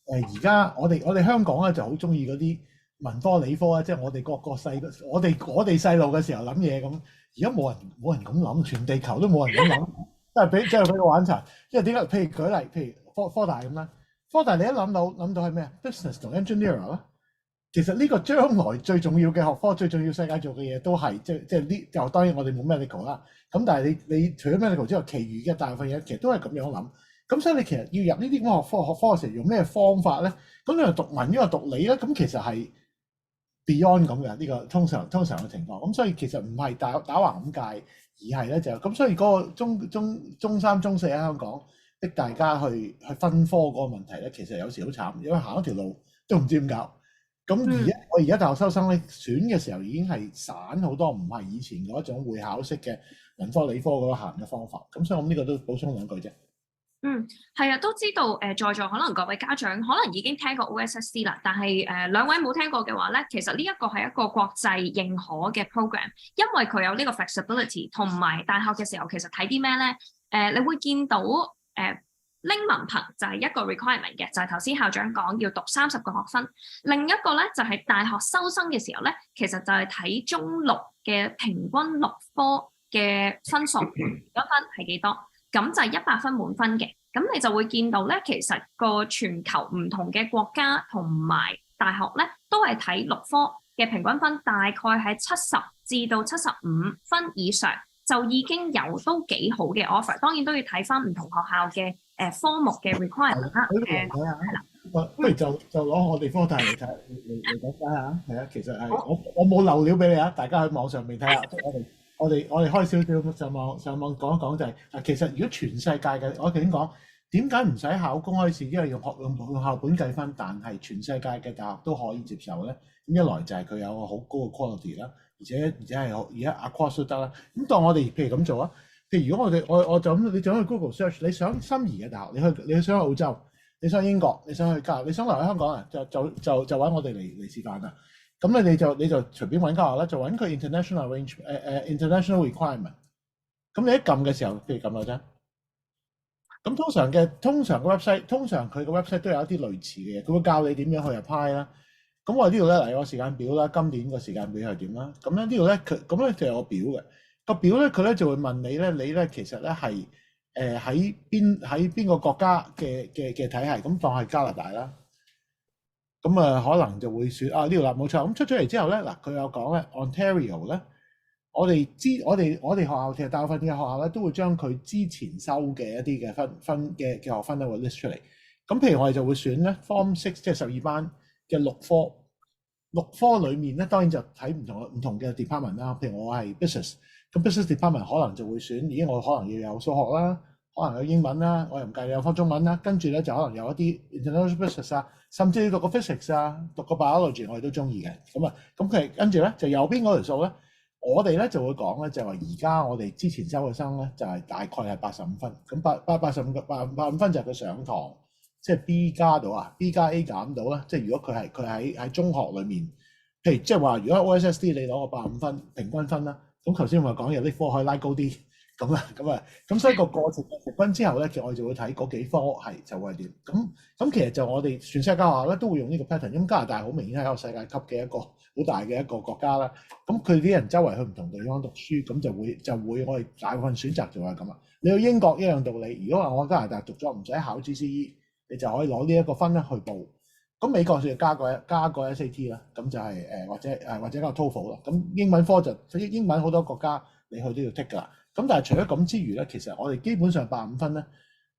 而家我哋香港咧就好中意嗰啲文科理科啊，即係我哋個細我哋細路嘅時候諗嘢咁，而家冇人咁諗，全地球都冇人咁諗。即係俾我玩殘，因為點解？譬如舉例，譬如科大咁啦，科大你一諗到係咩 business 同 engineer 啦。其實呢個將來最重要嘅學科，最重要世界做嘅嘢都係即係呢。就當然我哋冇 medical 啦。咁但係你除咗 medical 之外，其餘嘅大部分嘢其實都係咁樣諗。咁所以你其實要入呢啲咁嘅學科嘅時候，用咩方法咧？咁你又讀文，因為讀理咧，咁其實係 beyond 咁嘅呢個通常嘅情況。咁所以其實唔係打橫咁界，而係咧就咁。所以嗰個中三、中四喺香港逼大家去分科嗰個問題咧，其實有時好慘，因為行一條路都唔知點搞。咁我而家大學收生咧選嘅時候已經係散好多，唔係以前嗰種會考式嘅文科理科嗰個行嘅方法。咁所以我呢個都補充兩句啫。係啊，都知道在座可能各位家長可能已經聽過 OSSD 啦，但係兩位冇聽過嘅話咧，其實呢一個係一個國際認可嘅 program，因為佢有呢個 flexibility，同埋大學嘅時候其實睇啲咩咧？你會見到拎文憑就係一個 requirement 嘅，就係頭先校長講要讀30個學分。另一個咧就係大學收生嘅時候咧，其實就係睇中六嘅平均6科嘅分數，平均分係幾多？咁就係100分滿分嘅，咁你就會見到咧，其實個全球唔同嘅國家同埋大學咧，都係睇6科嘅平均分，大概喺70至到75分以上，就已經有都幾好嘅 offer。當然都要睇翻唔同學校嘅科目嘅 requirement 啦。係啦，不如就攞我哋科大嚟睇嚟講解下。係啊，其實係我冇漏料俾你啊，大家喺網上面睇下。我哋開少少上網講一講就係其實如果全世界嘅，我頭先講點解唔使考公開試，因為用校本計分，但係全世界嘅大學都可以接受咧。咁一來就係佢有個好高嘅 quality 啦，而且係而家 across 都得啦。咁當我哋譬如咁做啊，譬如如果我就咁，你就去 Google search，你想心儀嘅大學，你想去澳洲，你想去英國，你想去加拿大，你想留喺香港啊，就揾我哋嚟示範啦。咁你就隨便揾間學校啦，就揾佢 international international requirement。咁你一撳嘅時候，譬如撳落啫。咁通常個 website， 通常佢個 website 都有一啲類似嘅嘢，佢會教你點樣去 apply 啦。咁我呢度咧嚟個時間表啦，今年個時間表係點啦？咁咧呢度咧咁咧就有個表嘅。個表咧佢咧就會問你咧，你咧其實咧係喺邊個國家嘅體系？咁當係加拿大啦。咁可能就會選呢度啦，冇錯。咁出咗嚟之後咧，嗱佢有講咧 Ontario 咧，我哋學校其實大部分嘅學校咧都會將佢之前收嘅一啲嘅分嘅學分咧會 list 出嚟。咁譬如我哋就會選咧 Form 6即係12班嘅6科裡面咧，當然就睇唔同嘅 department 啦。譬如我係 business，咁 business department 可能就會選，我可能要有數學啦，可能有英文啦，我又唔計你有科中文啦，跟住咧就可能有一啲 international business 啊，甚至你讀個 physics 啊，讀個 biology 我哋都中意嘅。咁佢跟住咧就右邊嗰條數咧，我哋咧就會講咧就係話而家我哋之前收嘅生咧就係大概係85分，咁85分就係佢上堂即係 B 加到啊 ，B 加 A 減到啦。即係如果佢喺中學裡面，譬如即係話如果 OSSD 你攞個85分平均分啦，咁頭先我講有啲科可以拉高啲。咁所以個過程平均之後咧，其實我哋就會睇嗰幾科就會係點。咁其實就我哋全世界學校咧都會用呢個 pattern。咁加拿大好明顯係一個世界級嘅一個好大嘅一個國家啦。咁佢啲人周圍去唔同地方讀書，咁就會我哋大部分選擇就係咁啊。你去英國一樣道理。如果話我加拿大讀咗唔使考 GCE，你就可以攞呢一個分咧去報。咁美國就加個 SAT 啦，咁就係或者加個 TOEFL 啦。咁英文科就英文好多國家你去都要 take 㗎啦。咁但係除咗咁之餘咧，其實我哋基本上85分咧，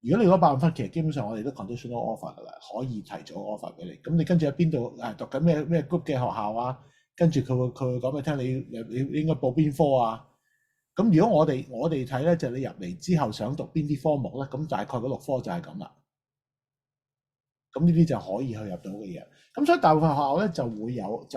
如果你攞85分，其實基本上我哋都 conditional offer 㗎啦，可以提早 offer 俾你。咁你跟住喺邊度讀緊咩 group 嘅學校啊？跟住佢會講俾你聽，你應該報邊科啊？咁如果我哋睇咧，就係你入嚟之後想讀邊啲科目咧，咁大概嗰6科就係咁啦。咁呢啲就可以去入到嘅嘢。咁所以大部分學校咧就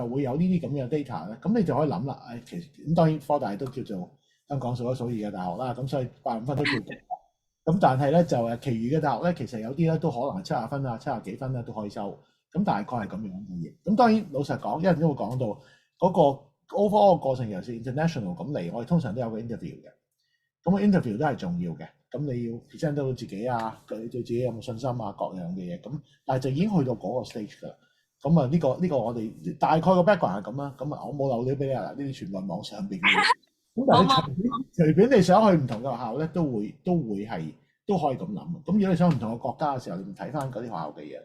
會有呢啲咁嘅 data 咧，咁你就可以諗啦。其實咁當然科大都叫做香港數一數二嘅大學啦，咁所以85分都叫高。咁但係咧就其餘嘅大學咧，其實有啲咧都可能係70分啊、70幾分咧都可以收。咁大概係咁樣嘅嘢。咁當然老實講，一陣都會講到嗰個 overall 嘅過程，尤其是 international 咁嚟，我哋通常都有個 interview 嘅。咁個 interview 都係重要嘅。咁你要 present 到自己啊，佢對自己有冇信心啊，各樣嘅嘢。咁但係就已經去到嗰個 stage 㗎啦。咁啊呢個我哋大概個 background 係咁啦。咁啊我冇漏料俾你啊，呢啲全部係網上邊嘅嘢。咁但係你隨便你想去唔同嘅學校咧，都可以咁諗。咁如果你想去唔同嘅國家嘅時候，你咪睇翻嗰啲學校嘅嘢。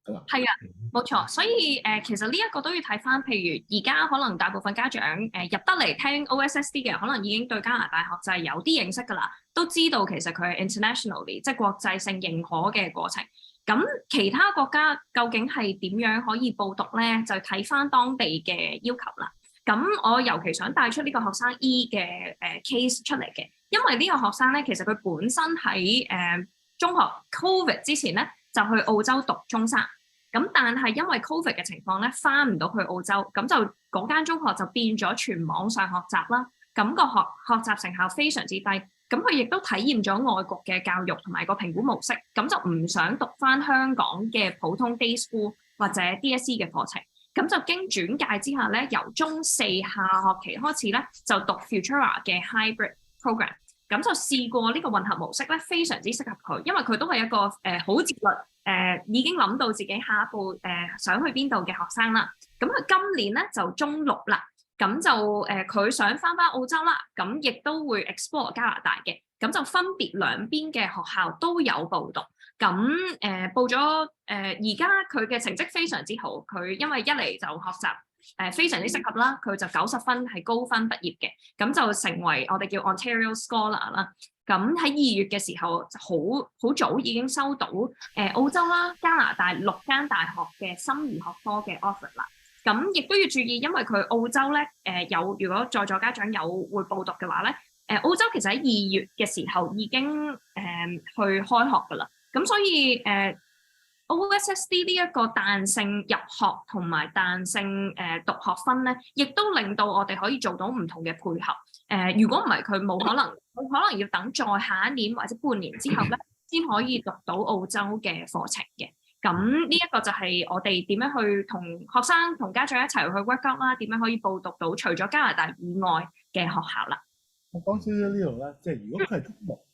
㗎嘛。係啊，冇錯。所以其實呢一個都要睇翻，譬如而家可能大部分家長入得嚟聽 OSSD 嘅，可能已經對加拿大學制有啲認識㗎啦，都知道其實佢係 internationally 即係國際性認可嘅過程。咁其他國家究竟係點樣可以報讀咧？就睇翻當地嘅要求啦。咁我尤其想帶出呢個學生 E 嘅case 出嚟嘅，因為呢個學生咧，其實佢本身喺中學 COVID 之前咧就去澳洲讀中三，咁但係因為 COVID 嘅情況咧，翻唔到去澳洲，咁就嗰間中學就變咗全網上學習啦。咁個學習成效非常之低，咁佢亦都體驗咗外國嘅教育同埋個評估模式，咁就唔想讀翻香港嘅普通 day school 或者 DSE 嘅課程。咁就經轉介之下咧，由中四下學期開始咧，就讀 Futura 嘅 Hybrid Program。咁就試過呢個混合模式咧，非常之適合佢，因為佢都係一個好自律已經諗到自己下一步想去邊度嘅學生啦。咁佢今年咧就中六啦，咁就佢想翻澳洲啦，咁亦都會 explore 加拿大嘅，咁就分別兩邊嘅學校都有報讀。咁報咗而家佢嘅成績非常之好，佢因為一嚟就學習非常之適合啦，佢就90分係高分畢業嘅，咁就成為我哋叫 Ontario Scholar 啦。咁喺2月嘅時候好早已經收到澳洲啦、加拿大6間大學嘅心理學科嘅 offer 啦。咁亦都要注意，因為佢澳洲咧如果在座家長有會報讀嘅話咧，澳洲其實喺2月嘅時候已經去開學㗎啦。咁所以OSSD 呢一個彈性入學同埋彈性讀學分咧，亦都令到我哋可以做到唔同嘅配合。如果唔係佢冇可能，佢可能要等再下一年或者半年之後咧，先可以讀到澳洲嘅課程嘅。咁呢一個就係我哋點樣去同學生同家長一齊去 work out 啦，點樣可以報讀到除咗加拿大以外嘅學校啦。我講少少呢度咧，即係如果佢係中六，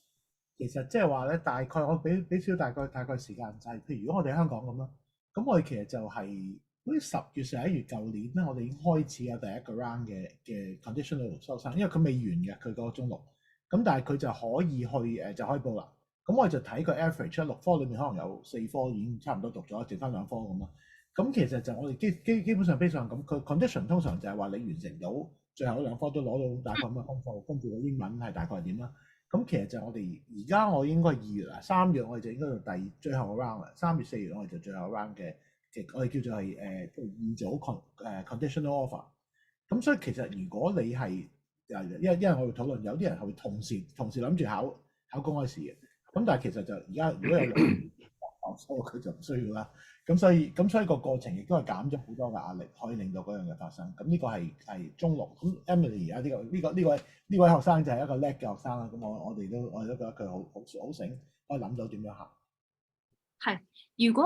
其實即係話咧，大概我俾少大概時間就係，譬如如果我哋香港咁啦，咁我哋其實就係好似10月11月舊年咧，我哋已經開始有第一個 round 嘅 conditional 收生，因為佢未完嘅佢嗰個中六，咁但係佢就可以去就可以報啦。咁我哋就睇個 average 6科裏面可能有4科已經差唔多讀咗，剩翻2科咁啦。咁其實就我哋基本上非常咁，佢 condition 通常就係話你完成到最後2科都攞到大概咁嘅分數，跟住個英文係大概係點啦。咁其實就我哋而家我應該2月啦，3月我哋就應該做最後個 round 啦。3月4月我哋就最後 round 嘅我哋叫做係預組conditional offer。咁所以其實如果你係因為我會討論有啲人係會同時諗住考公開試嘅。咁但係其實就而家如果有2學科佢就唔需要啦。咁所以個過程亦都係減咗好多嘅壓力，可以令到嗰樣嘢發生。咁呢個係中六。咁 Emily 而家呢位學生就係一個叻嘅學生啦。咁我哋都覺得佢好醒，可以諗到點樣行。係，如果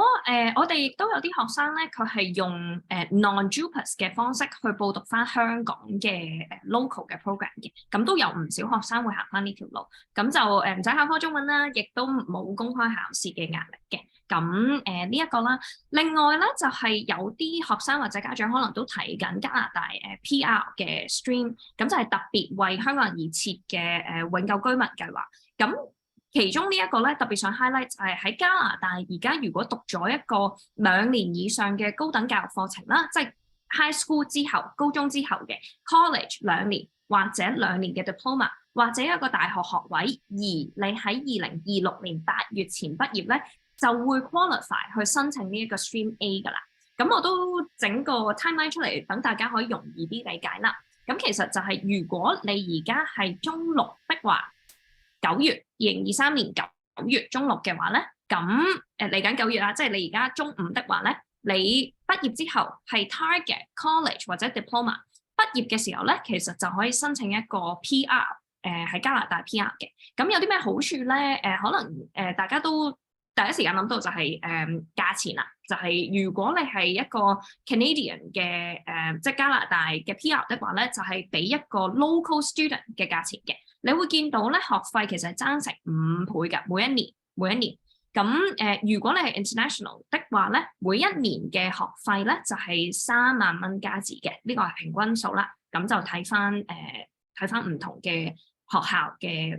我哋亦都有啲學生咧，佢係用non-JUPAS 嘅方式去報讀翻香港嘅local 嘅 program 嘅，咁都有唔少學生會行翻呢條路，咁就唔使考科中文啦，亦都冇公開考試嘅壓力嘅。咁呢一個啦，另外咧就係有啲學生或者家長可能都睇緊加拿大PR 嘅 stream，咁就係特別為香港人而設嘅永久居民計劃。咁其中呢一個咧特別想 highlight 就係喺加拿大而家如果讀咗一個2年以上嘅高等教育課程啦，即係 high school 之後高中之後嘅 college 2年或者2年嘅 diploma 或者一個大學學位，而你喺2026年8月前畢業咧，就會 qualify 去申請呢一個 stream A 㗎啦。咁我都整個 timeline 出嚟，等大家可以容易啲理解啦。咁其實就係如果你而家係中六的話，9月2023年9月中六嘅話咧，咁嚟緊9月啦，即係你而家中5的話咧，你畢業之後係 target college 或者 diploma 畢業嘅時候咧，其實就可以申請一個 PR 喺加拿大 PR 嘅。咁有啲咩好處咧？可能大家都第一時間諗到就係價錢啦，就係如果你係一個 Canadian 嘅即係加拿大嘅 PR 的話咧，就係俾一個 local student 嘅價錢嘅。你會見到咧學費其實係爭成5倍㗎，每一年。咁如果你係 international 的話咧，每一年嘅學費咧就係3萬蚊加紙嘅，呢個係平均數啦。咁就睇翻唔同嘅學校嘅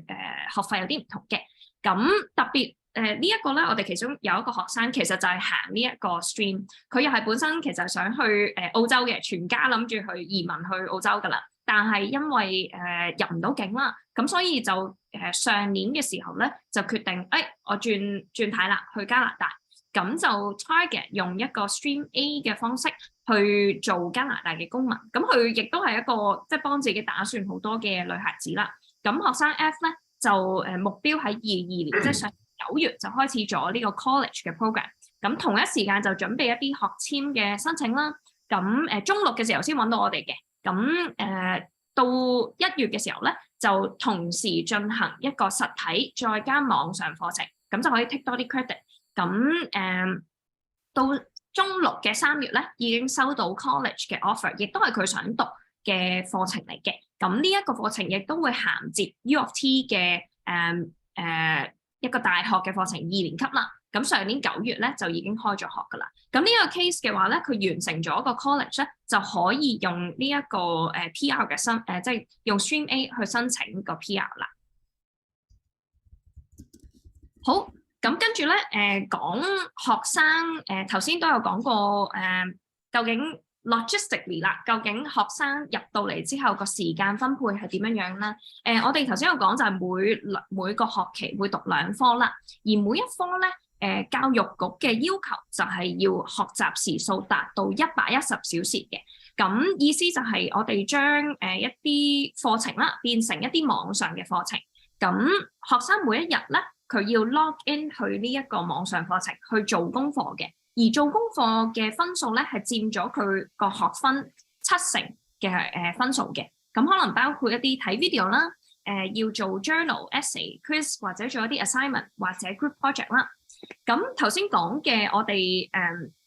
學費有啲唔同嘅。咁特別呢一個咧，我哋其中有一個學生其實就係行呢一個 stream，佢又係本身其實想去澳洲嘅，全家諗住去移民去澳洲噶啦，但係因為入唔到境啦，咁所以就上年嘅時候咧就決定，我轉軚啦，去加拿大，咁就 target 用一個 stream A 嘅方式去做加拿大嘅公民，咁佢亦都係一個即係幫自己打算好多嘅女孩子啦。咁學生 F 咧就目標喺22年，即係上9月就開始咗呢個 college 嘅 program， 咁同一時間就準備一啲學簽嘅申請啦。咁中六嘅時候先揾到我哋嘅，咁到1月嘅時候咧就同時進行一個實體再加網上課程，咁就可以 take 多啲 credit。咁到中六嘅3月咧已經收到 college 嘅 offer， 亦都係佢想讀嘅課程嚟嘅。咁呢一個課程亦都會銜接 U of T 嘅一個大學嘅課程2年級啦。咁上年9月咧就已經開咗學噶啦。咁呢個 case 嘅話咧，佢完成咗個 college 咧，就可以用呢一個PR 嘅即係用 Stream A 去申請個 PR 啦。好，咁跟住咧講學生頭先都有講過究竟 logistically 啦，究竟學生入到嚟之後個時間分配係點樣樣咧？我哋頭先有講就係每個學期會讀2科啦，而每一科咧教育局嘅要求就係要學習時數達到110小時嘅。咁意思就係我哋將一啲課程啦變成一啲網上嘅課程。咁學生每一日咧佢要 log in 去呢一個網上課程去做功課嘅。而做功課嘅分數咧係佔咗佢個學分70%嘅分數嘅，咁可能包括一啲睇 video 啦，要做 journal、essay、quiz 或者做一啲 assignment 或者 group project 啦。咁頭先講嘅我哋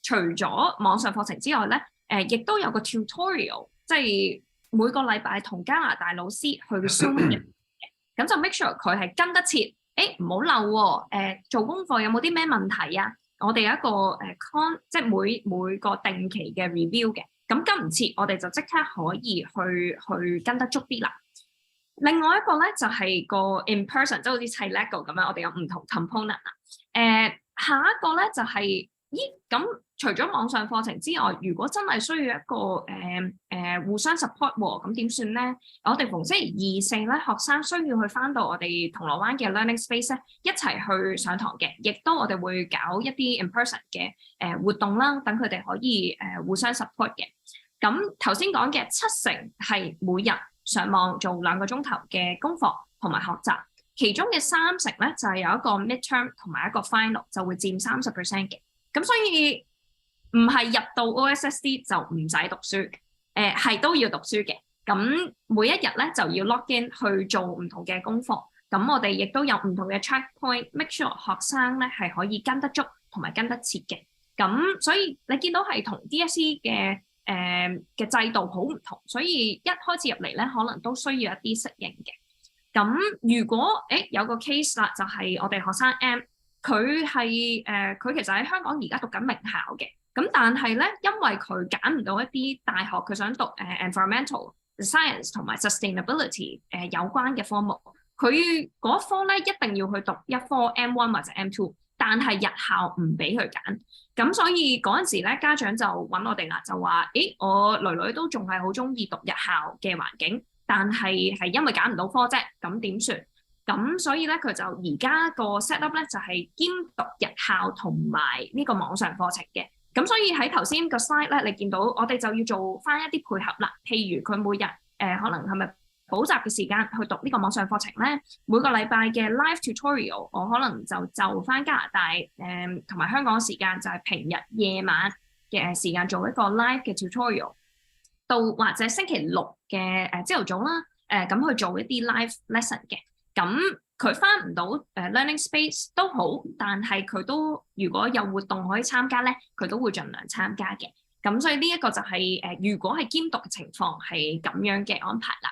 除咗網上課程之外咧，亦都有個 tutorial， 即係每個禮拜同加拿大老師去 Zoom 嘅，咁就 make sure 佢係跟得切，唔好漏喎，做功課有冇啲咩問題啊？我哋有一個即係每個定期嘅 review 嘅，咁跟唔切，我哋就即刻可以去跟得足啲啦。另外一個咧就係個 in person， 即係好似砌 Lego 咁樣，我哋有唔同 component 啦。下一個咧就係咁除咗網上課程之外，如果真係需要一個互相 support 喎，咁點算咧？我哋逢星期2、4咧，學生需要去翻到我哋銅鑼灣嘅 learning space 咧，一齊去上堂嘅，亦都我哋會搞一啲 in person 嘅活動啦，等佢哋可以互相 support 嘅。咁頭先講嘅70%係每日上網做2個鐘頭嘅功課同埋學習，其中嘅30%咧就係有一個 midterm 同埋一個 final 就會佔30% 嘅。咁所以唔係入到 OSSD 就唔使讀書，係都要讀書嘅。咁每一日咧就要 log in 去做唔同嘅功課。咁我哋亦都有唔同嘅 checkpoint，make sure 學生咧係可以跟得足同埋跟得切嘅。咁所以你見到係同 DSE 嘅制度好唔同，所以一開始入嚟咧可能都需要一啲適應嘅。咁如果有個 case 啦，就係我哋學生 M。佢係佢其實喺香港而家讀緊名校嘅，咁但係咧，因為佢揀唔到一啲大學，佢想讀environmental science 同埋 sustainability 有關嘅科目，佢嗰科咧一定要去讀一科 M1 或者 M2， 但係日校唔俾佢揀，咁所以嗰陣時咧家長就揾我哋啦，就話：我女女都仲係好中意讀日校嘅環境，但係因為揀唔到科啫，咁點算？咁所以咧，佢就而家個 set up 咧就係兼讀日校同埋呢個網上課程嘅。咁所以喺頭先個 slide 咧，你見到我哋就要做翻一啲配合啦。譬如佢每日可能係咪補習嘅時間去讀呢個網上課程咧？每個禮拜嘅 live tutorial， 我可能就翻加拿大同埋香港時間，就係平日夜晚嘅時間做一個 live 嘅 tutorial， 到或者星期六嘅朝頭早啦，咁去做一啲 live lesson 嘅。咁佢翻唔到learning space 都好，但係佢都如果有活動可以參加咧，佢都會盡量參加嘅。咁所以呢一個就係如果係兼讀嘅情況係咁樣嘅安排啦。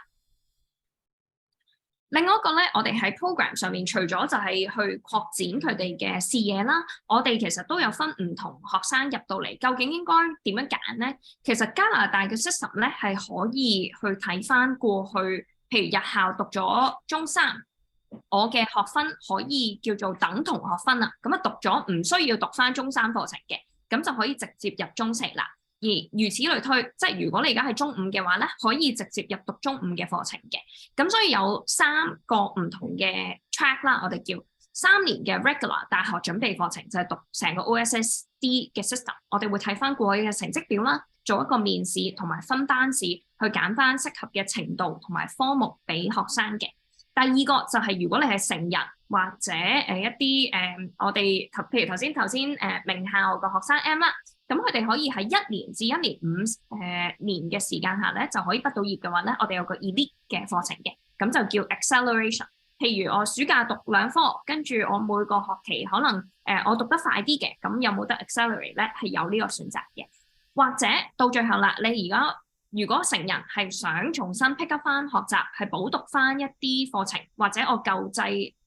另外一個咧，我哋喺 program 上面除咗就係去擴展佢哋嘅視野啦，我哋其實都有分唔同學生入到嚟，究竟應該點樣揀咧？其實加拿大嘅 system 咧係可以去睇翻過去，譬如日校讀咗中3。我嘅學分可以叫做等同學分啦，咁啊讀咗唔需要讀翻中三課程嘅，咁就可以直接入中四啦。而如此類推，即係如果你而家係中五嘅話咧，可以直接入讀中五嘅課程嘅。咁所以有3個唔同嘅 track 啦，我哋叫3年嘅 regular 大學準備課程，就係讀成個 OSSD 嘅 system。我哋會睇翻過去嘅成績表啦，做一個面試同埋分班試，去揀翻適合嘅程度同埋科目俾學生嘅。第二個就係如果你係成人或者一啲我哋譬如頭先名校嘅學生 M 啦，咁佢哋可以喺1年至1年5年嘅時間下咧就可以畢到業嘅話咧，我哋有個 elite 嘅課程嘅，咁就叫 acceleration。譬如我暑假讀2科，跟住我每個學期可能我讀得快啲嘅，咁有冇得 accelerate 咧？係有呢個選擇嘅。或者到最後啦，你而家如果成人係想重新 pick up 翻學習，係補讀翻一啲課程，或者我舊制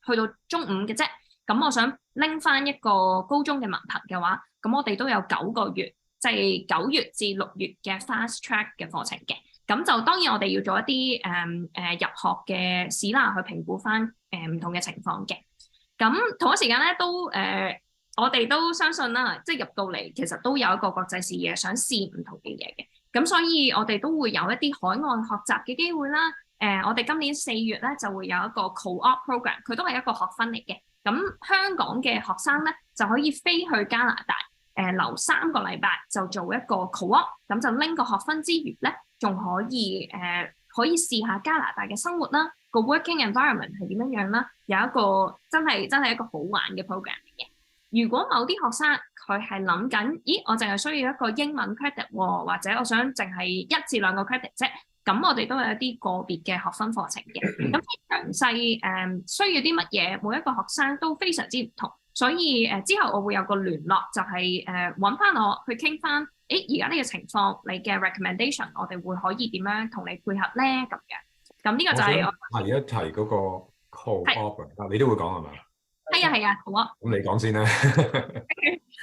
去到中5嘅啫，咁我想拎翻一個高中嘅文憑嘅話，咁我哋都有9個月，即係9月至6月嘅 fast track 嘅課程嘅。咁就當然我哋要做一啲入學嘅試啦，去評估翻唔同嘅情況嘅。咁同一時間咧都我哋都相信啦，即係入到嚟其實都有一個國際視野，想試唔同嘅嘢嘅。咁所以我哋都會有一啲海外學習嘅機會啦。我哋今年4月咧就會有一個 co-op program， 佢都係一個學分嚟嘅。咁香港嘅學生咧就可以飛去加拿大，留3個禮拜就做一個 co-op， 咁就拎個學分之餘咧，仲可以試下加拿大嘅生活啦，個 working environment 係點樣啦，有一個真係一個好玩嘅 program 嚟嘅。如果某啲學生佢係諗緊，咦，我淨係需要一個英文 credit 喎，或者我想淨係1至2個 credit 啫，咁我哋都有一啲個別嘅學分課程嘅。咁詳細需要啲乜嘢，每一個學生都非常之唔同，所以之後我會有個聯絡，就係揾翻我去傾翻，而家呢個情況，你嘅 recommendation， 我哋會可以點樣同你配合咧咁樣。咁呢個就係我提一提嗰個 co-op， 你都會講係嘛？係啊，好啊。咁你講先啦。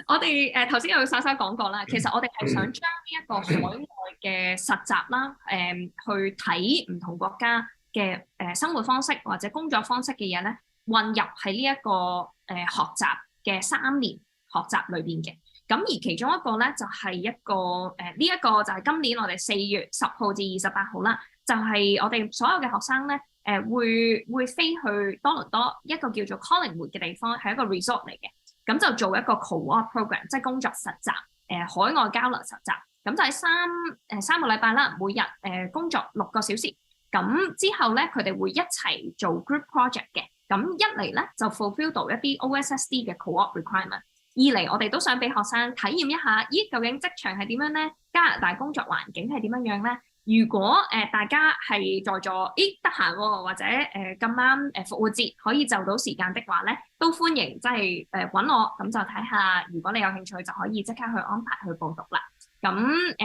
我哋頭先有稍稍講過啦，其實我哋係想將呢一個海外嘅實習啦，去睇唔同國家嘅生活方式或者工作方式嘅嘢咧，混入喺呢一個學習嘅3年學習裏邊嘅。咁而其中一個咧就係一個呢一個就係今年我哋4月10號至28號啦，就係我哋所有嘅學生咧會飛去多倫多一個叫做 Collingwood 嘅地方，係一個 resort 嚟嘅。咁就做一個 co-op program， 即係工作實習，海外交流實習。咁就喺三個禮拜啦，每日工作6個小時。咁之後咧，佢哋會一齊做 group project 嘅。咁一嚟咧就 fulfill 到一啲 OSSD 嘅 co-op requirement。二嚟我哋都想俾學生體驗一下，咦，究竟職場係點樣咧？加拿大工作環境係點樣樣咧？如果大家係在座，得閒喎，或者咁啱復活節可以就到時間的話咧，都歡迎即係揾我，咁就睇下。如果你有興趣，就可以即刻去安排去報讀啦。咁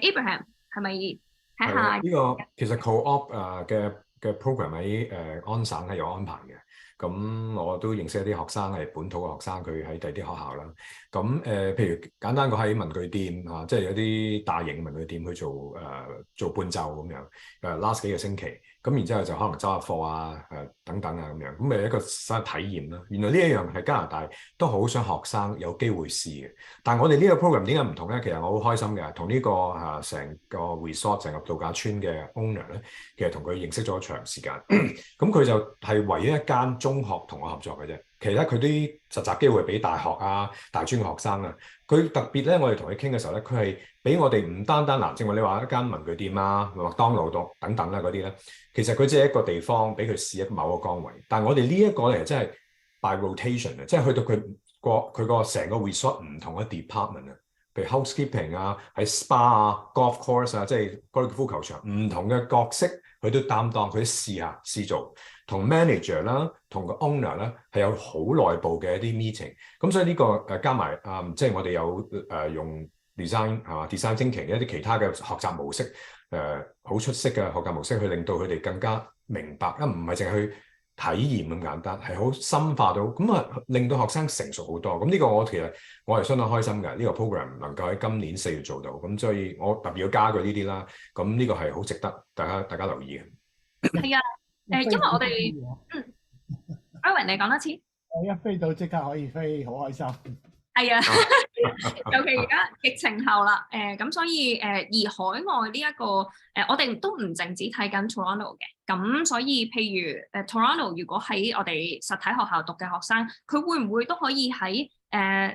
Abraham 係咪睇下？呢個其實 co-op 嘅 program 喺安省係有安排嘅。咁我都認識一啲學生係本土嘅學生，佢喺第啲學校啦。咁譬如簡單講喺文具店啊，即係有啲大型文具店去做伴奏咁樣，last 幾個星期。咁然之後就可能執下課啊，等等啊咁樣，咁咪一個新嘅體驗啦。原來呢一樣係加拿大都好想學生有機會試嘅。但係我哋呢個 program 點解唔同咧？其實我好開心嘅，同呢個成個 resort 成個度假村嘅 owner 咧，其實同佢認識咗長時間。咁佢就係唯一一間中學同我合作嘅啫。其他佢啲實習機會俾大學啊、大專嘅學生啊。佢特別咧，我哋同佢傾嘅時候咧，佢係俾我哋唔單單正話你話一間文具店啊、麥當勞等等啦嗰啲咧，其實佢只係一個地方俾佢試一個某個崗位。但係我哋呢一個咧，真係 by rotation 啊，即係去到佢個成個 resort 唔同嘅 department 啊，譬如 housekeeping 啊、喺 spa 啊、golf course 啊，即係高爾夫球場唔同嘅角色，佢都擔當，佢都試做。同 manager 啦，同個 owner 啦，係有好內部嘅一啲 meeting。咁所以呢個加埋即係我哋有用 design 係嘛 design thinking 一啲其他嘅學習模式，好出色嘅學習模式，去令到佢哋更加明白，唔係淨係去體驗咁簡單，係好深化到咁啊，令到學生成熟好多。咁呢個其實我係相當開心嘅，呢個 program 能夠喺今年4月做到，咁所以我特別要加佢呢啲啦。咁呢個係好值得大家留意嘅。係啊。因為我哋Owen 你講多次。我一飛到即刻可以飛，好開心。係啊，尤其而家疫情後啦，咁所以而海外呢一個我哋都唔淨止睇緊 Toronto 嘅，咁所以譬如Toronto 如果喺我哋實體學校讀嘅學生，佢會唔會都可以喺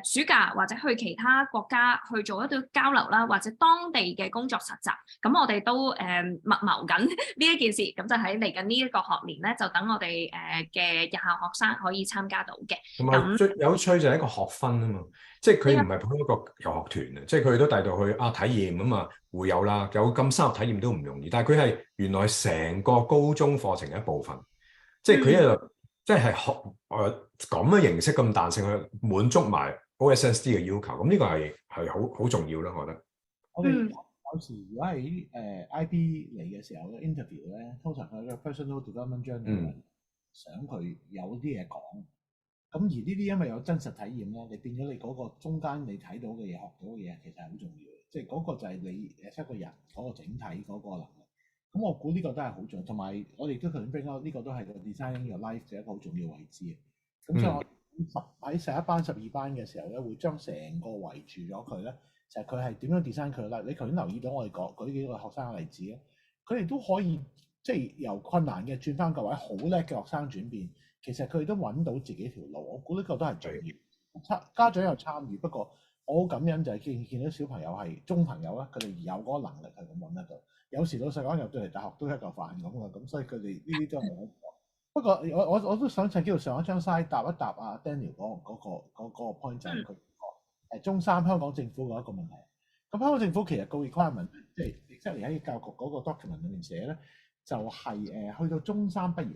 暑假或者去其他國家去做一啲交流啦，或者當地嘅工作實習，咁我哋都密謀緊呢一件事，咁就喺嚟緊呢一個學年咧，就等我哋嘅日校學生可以參加到嘅。同埋最有趣就係一個學分啊嘛，即係佢唔係普通一個遊學團啊，即係佢都帶到去體驗咁啊，會有啦，有咁深入體驗都唔容易，但係佢係原來成個高中課程嘅一部分，即係佢一路即係學咁嘅形式咁彈性去滿足埋 OSSD 嘅要求，咁呢個係好重要啦，我覺得。我哋有時如果喺IB 嚟嘅時候咧 interview 咧，通常佢有個 personal development journal 想佢有啲嘢講，咁而呢啲因為有真實體驗咧，你變咗你嗰個中間你睇到嘅嘢、學到嘅嘢，其實係好重要嘅，即係嗰個就係你一個人嗰個整體嗰個能力。咁我估呢個都係好重要，同埋我哋都頭先 bring out 呢個都係個 designing your life 嘅一個好重要位置嘅。咁所以我喺11班、12班嘅時候咧，會將成個圍住咗佢咧，就係佢係點樣 design 佢啦。你頭先留意到我哋舉幾個學生嘅例子咧，佢哋都可以即係由困難嘅轉翻個位，好叻嘅學生轉變，其實佢哋都揾到自己條路。我估呢個都係重要。家長有參與，不過我好感恩就係見到小朋友係中朋友啦，佢哋有嗰個能力係咁揾得到。有時老實講入到嚟大學都一嚿飯咁嘅，咁所以佢哋呢啲都係我。不過我都想趁機會上一張 slide 答一答啊 Daniel 嗰個 point 就係佢中三香港政府嗰一個問題。咁香港政府其實個 requirement 即係 exactly 喺教育局嗰個 document 裏面寫咧，就係去到中三畢業。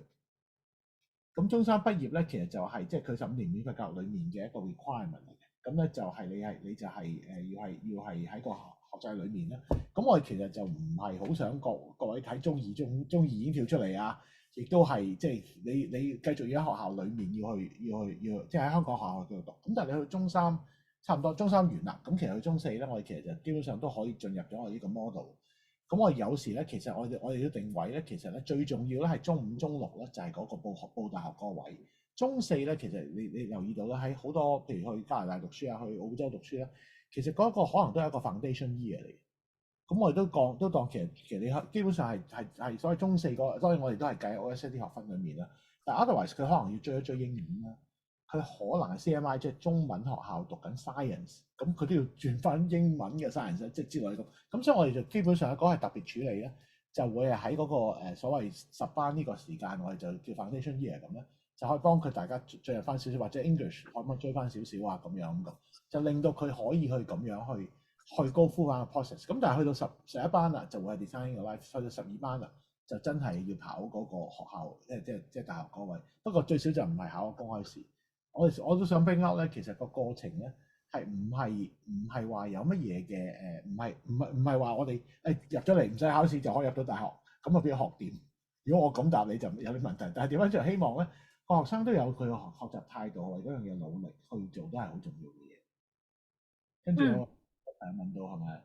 咁中三畢業咧，其實就係即係佢15年免費教育裏面嘅一個 requirement 嚟嘅。咁咧就係你就係要係喺個學制裏面咧。咁我哋其實就唔係好想各位睇中二已經跳出嚟啊，亦都係即係你繼續要喺學校裏面要去即係喺香港學校度讀。咁但係你去中三差唔多中三完啦，咁其實去中四咧，我哋其實就基本上都可以進入咗我哋呢個 model。咁我哋有時咧，其實我哋都定位咧，其實咧最重要咧係中5、中6咧，就係嗰個報大學嗰個位。中四咧，其實你留意到咧，喺好多譬如去加拿大讀書啊，去澳洲讀書咧，其實嗰個可能都係一個 foundation year 嚟。咁我哋都當其實你基本上係所謂中四所以我哋都係計 OSSD 學分裡面啦。但 otherwise 佢可能要追英文啦，佢可能係 CMI 即係中文學校讀緊 science， 咁佢都要轉翻英文嘅 science 即係之類咁。咁所以我哋就基本上嗰個係特別處理咧，就會係喺嗰個所謂10班呢個時間，我哋就叫 foundation year 咁咧，就可以幫佢大家進入翻少少，或者 English 可唔可以追翻少少啊咁樣咁，就令到佢可以去咁樣去 go through 翻個 process。咁但係去到11班啦，就會係 designing your life。去到12班啦，就真係要考嗰個學校，即係大學嗰位。不過最少就唔係考公開試。我都想 bring out 咧，其實個過程咧係唔係話有乜嘢嘅唔係話我哋入咗嚟唔使考試就可以入到大學，咁啊變咗學點。如果我咁答你就有啲問題，但係點解就希望咧個學生都有佢嘅學習態度，為嗰樣嘢努力去做都係好重要嘅嘢。跟住我問到係咪？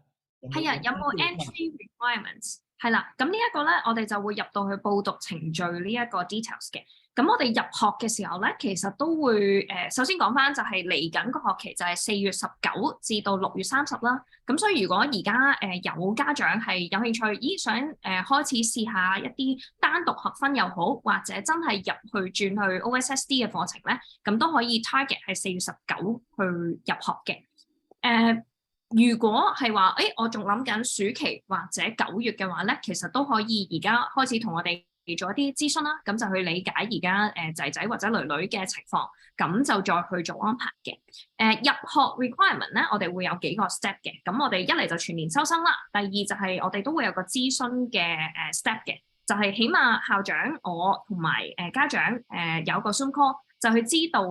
係啊，有冇 entry requirements？係啦，咁呢一個咧，我哋就會入到去報讀程序呢一個 details 嘅。咁我哋入學嘅時候咧，其實都會首先講翻就係嚟緊個學期就係4月19至到6月30啦。咁所以如果而家有家長係有興趣，想開始試下一啲單獨學分又好，或者真係入去轉去 OSSD 嘅課程咧，咁都可以 target 係4月19去入學嘅。如果係話，我仲諗緊暑期或者9月嘅話咧，其實都可以而家開始同我哋做一啲諮詢啦，咁就去理解而家仔仔或者女女嘅情況，咁就再去做安排嘅。入學 requirement 咧，我哋會有幾個 step 嘅。咁我哋一嚟就全年收生啦，第二就係我哋都會有個諮詢嘅step 嘅，就係起碼校長我同埋家長有個 Zoom call，就去知道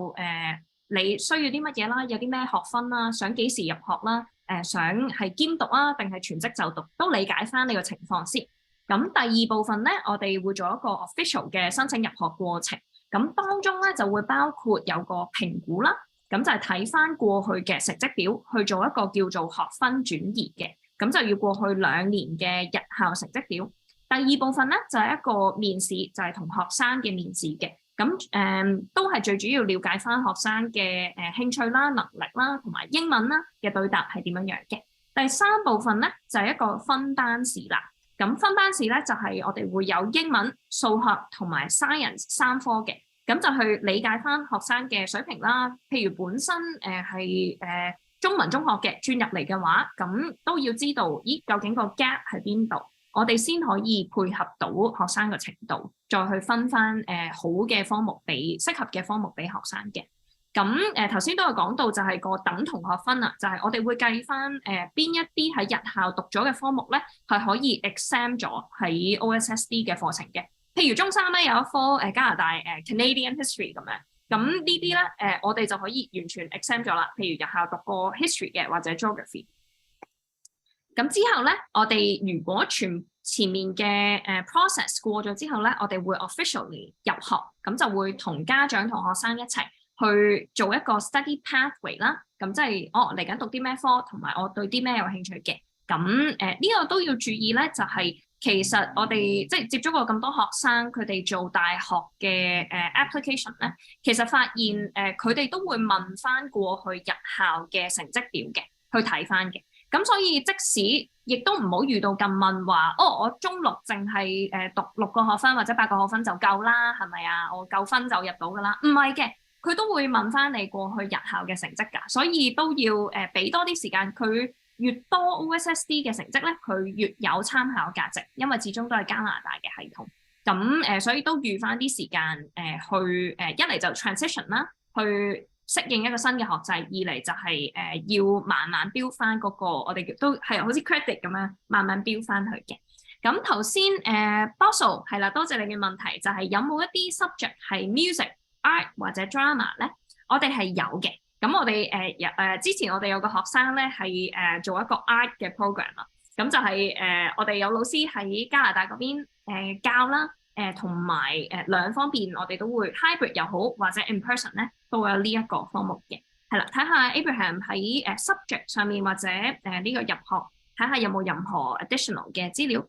你需要啲乜嘢啦，有啲咩學分啦，想幾時入學啦。想係兼讀啊，定係全職就讀，都理解翻你個情況先。咁第二部分咧，我哋會做一個 official 嘅申請入學過程。咁當中咧就會包括有個評估啦，咁就係睇翻過去嘅成績表，去做一個叫做學分轉移嘅。咁就要過去2年嘅日校成績表。第二部分咧就係一個面試，就係同學生嘅面試嘅。咁都係最主要了解翻學生嘅興趣啦、能力啦，同埋英文啦嘅對答係點樣樣嘅。第三部分咧就係一個分班試啦。咁分班試咧就係我哋會有英文、數學同埋 science 三科嘅，咁就去理解翻學生嘅水平啦。譬如本身係中文中學嘅轉入嚟嘅話，咁都要知道，咦究竟個 gap 喺邊度？我哋先可以配合到學生嘅程度，再去分翻好嘅科目俾適合嘅科目俾學生嘅。咁頭先都有講到就係個等同學分啦，就係我哋會計翻邊一啲喺日校讀咗嘅科目咧，係可以 exempt 咗喺 OSSD 嘅課程嘅。譬如中三咧有一科加拿大Canadian History 咁樣，咁呢啲咧我哋就可以完全 exempt 咗啦。譬如日校讀過 History 嘅或者 Geography。咁之後咧，我哋如果前面嘅process 過咗之後咧，我哋會 officially 入學，咁就會同家長同學生一齊去做一個 study pathway 啦。咁即係我嚟緊讀啲咩科，同埋我對啲咩有興趣嘅。咁呢個都要注意咧，就係其實我哋即係接觸過咁多學生，佢哋做大學嘅application 咧，其實發現佢哋都會問翻過去日校嘅成績表嘅，去睇翻嘅。咁所以即使亦都唔好遇到咁問話，我中六淨係讀6個學分或者8個學分就夠啦，係咪啊？我夠分就入到㗎啦？唔係嘅，佢都會問翻你過去日校嘅成績㗎，所以都要俾多啲時間。佢越多 OSSD 嘅成績咧，佢越有參考價值，因為始終都係加拿大嘅系統。咁所以都預翻啲時間去一嚟就 transition 啦，去適應一個新嘅學制，二嚟就係要慢慢標翻嗰個，我哋都係好似 credit 咁樣慢慢標翻去嘅。咁頭先Bosco 係啦，多謝你嘅問題，就係有冇一啲 subject 係 music、art 或者 drama 咧？我哋係有嘅。咁我哋之前我哋有個學生咧係做一個 art 嘅 program 啦。咁就係我哋有老師喺加拿大嗰邊教啦。同埋兩方面我哋都會 hybrid 又好或者 in person 咧都有呢一個科目嘅。係啦，睇下 Abraham 喺subject 上面或者呢個入學睇下有冇任何 additional 嘅資料。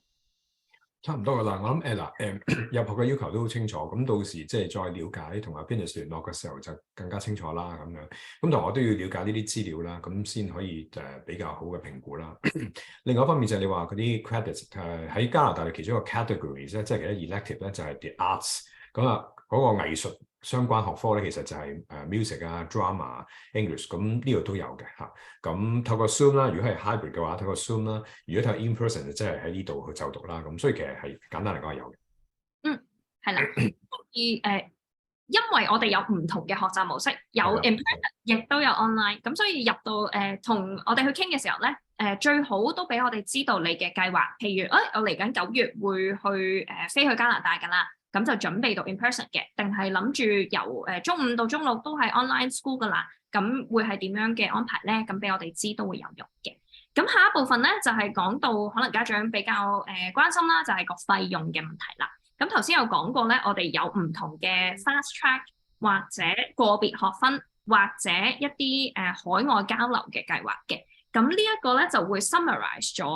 差唔多噶啦，我諗入學嘅要求都好清楚，咁到時即係再了解同埋 business 聯絡嘅時候就更加清楚啦咁樣。咁同我都要了解呢啲資料啦，咁先可以比較好嘅評估啦。另外一方面就係你話嗰啲 credits 喺加拿大嘅其中一個 categories 咧，即係其他 elective 咧就係 the arts。咁啊嗰個藝術相關學科咧，其實就係music 啊、drama、English， 咁呢度都有嘅嚇。咁透過 Zoom 啦，如果係 hybrid 嘅話，透過 Zoom 啦；如果透過 in person 就即係喺呢度去就讀啦。咁所以其實係簡單嚟講係有嘅。係啦。因為我哋有唔同嘅學習模式，有 in person，亦都有 online。咁所以入到同我哋去傾嘅時候咧，最好都俾我哋知道你嘅計劃。譬如我嚟緊9月會去飛去加拿大㗎啦。咁就準備讀 in person 嘅，定係諗住由中5到中6都係 online school 噶啦？咁會係點樣嘅安排咧？咁俾我哋知都會有用嘅。咁下一部分咧就係講到可能家長比較關心啦，就係個費用嘅問題啦。咁頭先有講過咧，我哋有唔同嘅 fast track 或者個別學分或者一啲海外交流嘅計劃嘅。咁呢一個咧就會 summarize 咗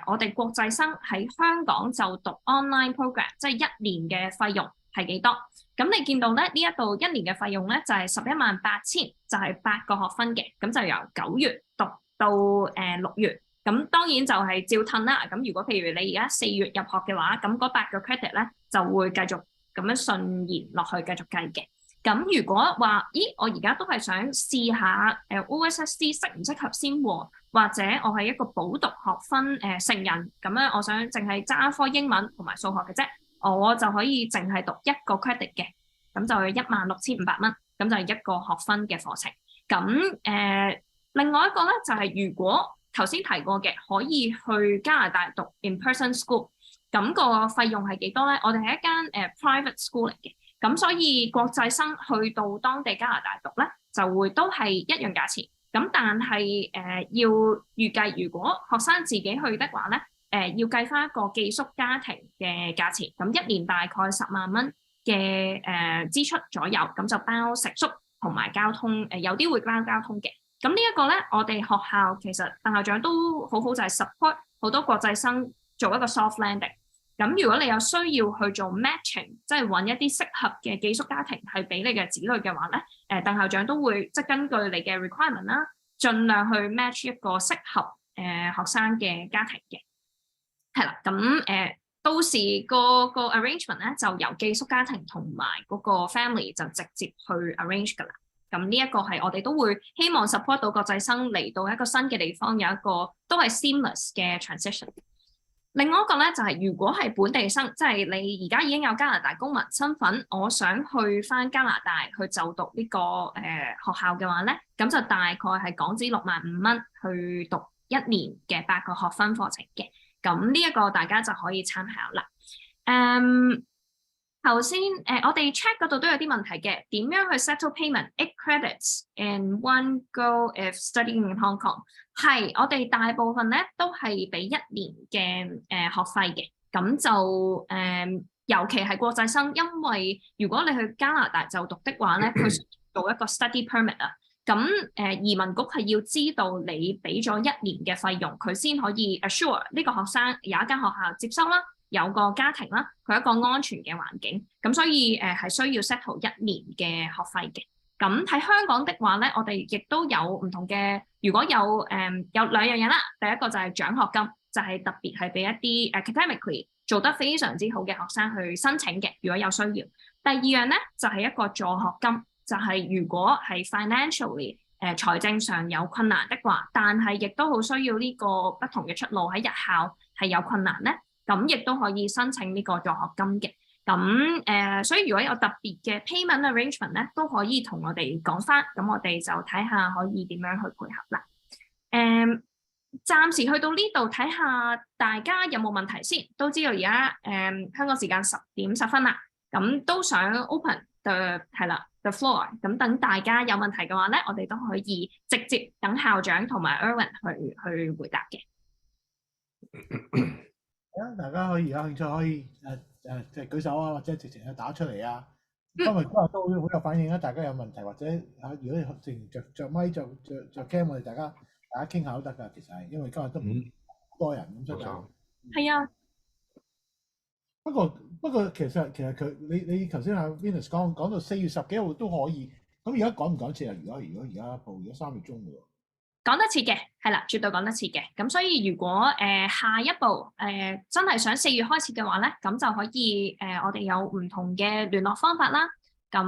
我哋國際生喺香港就讀 online program， 即係1年嘅費用係幾多？咁你見到咧呢一度1年嘅費用咧就係118000，就係8個學分嘅，咁就由9月讀到6月。咁當然就係照褪啦。咁如果譬如你而家4月入學嘅話，咁嗰8個 credit 咧就會繼續咁樣順延落去，繼續計嘅。咁如果話，咦，我而家都係想試下OSSD 適唔適合先喎，或者我係一個補讀學分成人咁樣，我想淨係揸一科英文同埋數學嘅啫，我就可以淨係讀1個 credit 嘅，咁就16,500蚊，咁就係1個學分嘅課程。咁另外一個咧就係如果頭先提過嘅可以去加拿大讀 in-person school， 咁個費用係幾多咧？我哋係一間private school 嚟嘅。咁所以國際生去到當地加拿大讀咧，就會都係一樣價錢。咁但係要預計，如果學生自己去的話咧，要計翻一個寄宿家庭嘅價錢。咁1年大概10萬蚊嘅支出左右，咁就包食宿同埋交通。有啲會包交通嘅。咁呢一個咧，我哋學校其實鄧校長都好好，就係 support 好多國際生做一個 soft landing。咁如果你有需要去做 matching，即係揾一啲適合嘅寄宿家庭係俾你嘅子女嘅話咧，鄧校長都會即係根據你嘅 requirement 啦，盡量去 match 一個適合學生嘅家庭嘅。係啦，咁到時個 arrangement 咧就由寄宿家庭同埋嗰個 family 就直接去 arrange 㗎啦。咁呢一個係我哋都會希望 support 到國際生嚟到一個新嘅地方有一個都係 seamless 嘅 transition。另外一個咧就係如果係本地生，即係你而家已經有加拿大公民身份，我想去返加拿大去就讀呢個學校嘅話咧，咁就大概係港紙65,000蚊去讀1年嘅8個學分課程嘅。咁呢一個大家就可以參考啦。頭先我哋 check 嗰度都有啲問題嘅，點樣去 settle payment 8 credits in one go if studying in Hong Kong？ 係我哋大部分咧都係俾1年嘅學費嘅，咁就尤其係國際生，因為如果你去加拿大就讀的話咧，佢做一個 study permit 啊，咁移民局係要知道你俾咗1年嘅費用，佢先可以 assure 呢個學生有一間學校接收啦。有個家庭啦，佢一個安全嘅環境，咁所以係需要 settle 1年嘅學費嘅。咁喺香港的話咧，我哋亦都有唔同嘅，如果有有2樣嘢啦。第一個就係獎學金，就係特別係俾一啲 academically 做得非常之好嘅學生去申請嘅，如果有需要。第二樣咧就係一個助學金，就係如果係 financially 財政上有困難的話，但係亦都好需要呢個不同嘅出路喺日校係有困難咧。咁亦都可以申請呢個助學金嘅，咁所以如果有特別嘅 payment arrangement 咧，都可以同我哋講翻，咁我哋就睇下可以點樣去配合啦。暫時去到呢度睇下大家有冇問題先，都知道而家香港時間10點10分啦，咁都想 open the floor， 咁等大家有問題嘅話咧，我哋都可以直接等校長同埋 Erwin 去回答嘅。大家可以有興趣可以即係舉手啊，或者直情去打出嚟啊。因為今日都好有反應啊，大家有問題或者如果直情着咪着 cam， 我哋大家傾下都得㗎。其實係因為今日都唔多人咁，所以係啊。不過其實佢你頭先阿 Venus 講到4月10幾號都可以，咁而家趕唔趕切啊？如果而家報咗3月中㗎喎。講得切嘅，係啦，絕對講得切嘅。咁所以如果下一步真係想4月開始嘅話咧，咁就可以我哋有唔同嘅聯絡方法啦。咁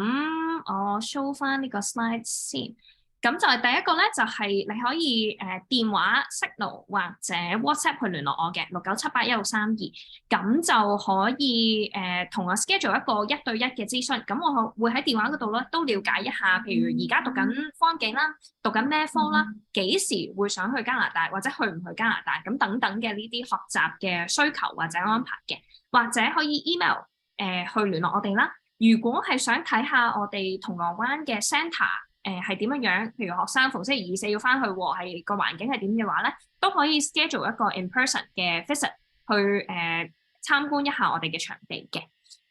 我 show 翻呢個 slide 先。咁就係第一個咧，就係你可以電話 signal 或者 WhatsApp 去聯絡我嘅69781632，咁就可以同我 schedule 一個1對1嘅諮詢。咁我會喺電話嗰度咧都了解一下，譬如而家讀緊科技啦，讀緊咩科啦，幾時會想去加拿大或者去唔去加拿大，咁等等嘅呢啲學習嘅需求或者安排嘅，或者可以 email 去聯絡我哋啦。如果係想睇下我哋銅鑼灣嘅 centre。係點樣？譬如學生逢星期2、4要翻去喎，係個環境係點嘅話咧，都可以 schedule 一個 in person 嘅 visit 去參觀一下我哋嘅場地嘅，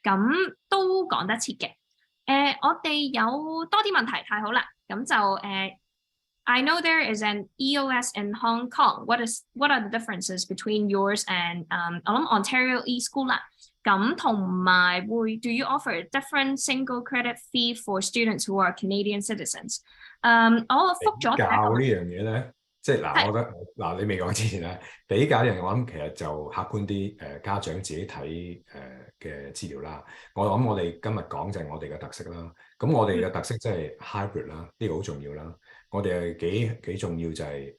咁都講得切嘅。我哋有多啲問題，太好啦，咁就I know there is an EOS in Hong Kong. What are the differences between yours and 我諗 Ontario eSchool 啦？咁同埋會 Do you offer a different single credit fee for students who are Canadian citizens？ 我覆咗比較呢樣嘢咧，即係嗱，我覺得嗱你未講之前咧，比較呢樣嘢，我諗其實就客觀啲家長自己睇嘅資料啦。我諗我哋今日講就係我哋嘅特色啦。咁我哋嘅特色即係 hybrid 啦，呢個好重要啦。我哋係幾重要就係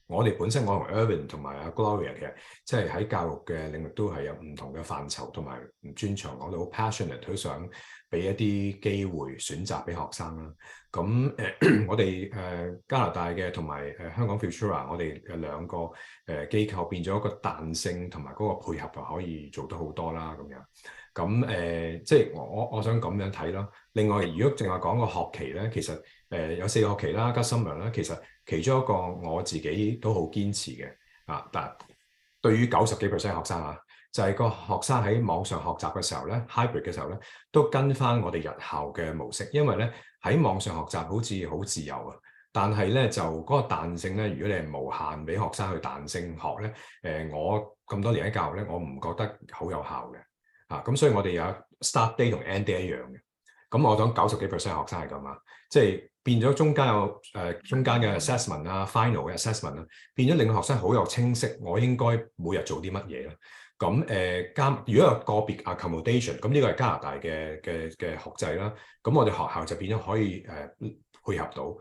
我哋本身我同 Erwin 同埋阿 Gloria 其實即係喺教育嘅領域都係有唔同嘅範疇同埋專長，我哋好 passionate， 好想俾一啲機會選擇俾學生啦。咁我哋加拿大嘅同埋香港 Futura， 我哋兩個機構變咗一個彈性同埋嗰個配合就可以做得好多啦咁樣。咁即係我想咁樣睇咯。另外，如果淨係講個學期咧，其實有4個學期啦，加 summer 啦，其實其中一個我自己都好堅持嘅啊。但對於90幾% 學生啊，就係個學生喺網上學習嘅時候咧 ，hybrid 嘅時候咧，都跟翻我哋日校嘅模式，因為咧喺網上學習好似好自由啊。但係咧就嗰個彈性咧，如果你係無限俾學生去彈性學咧，我咁多年喺教育咧，我唔覺得好有效嘅。咁所以我哋有 start day 同 end day 一樣嘅。咁我想90%學生係咁啊，即係變咗中間有中間嘅 assessment 啊 ，final 嘅 assessment 啊，變咗令到學生好有清晰，我應該每日做啲乜嘢啦。咁如果有個別 accommodation，咁呢個係加拿大嘅學制啦。咁我哋學校就變咗可以配合到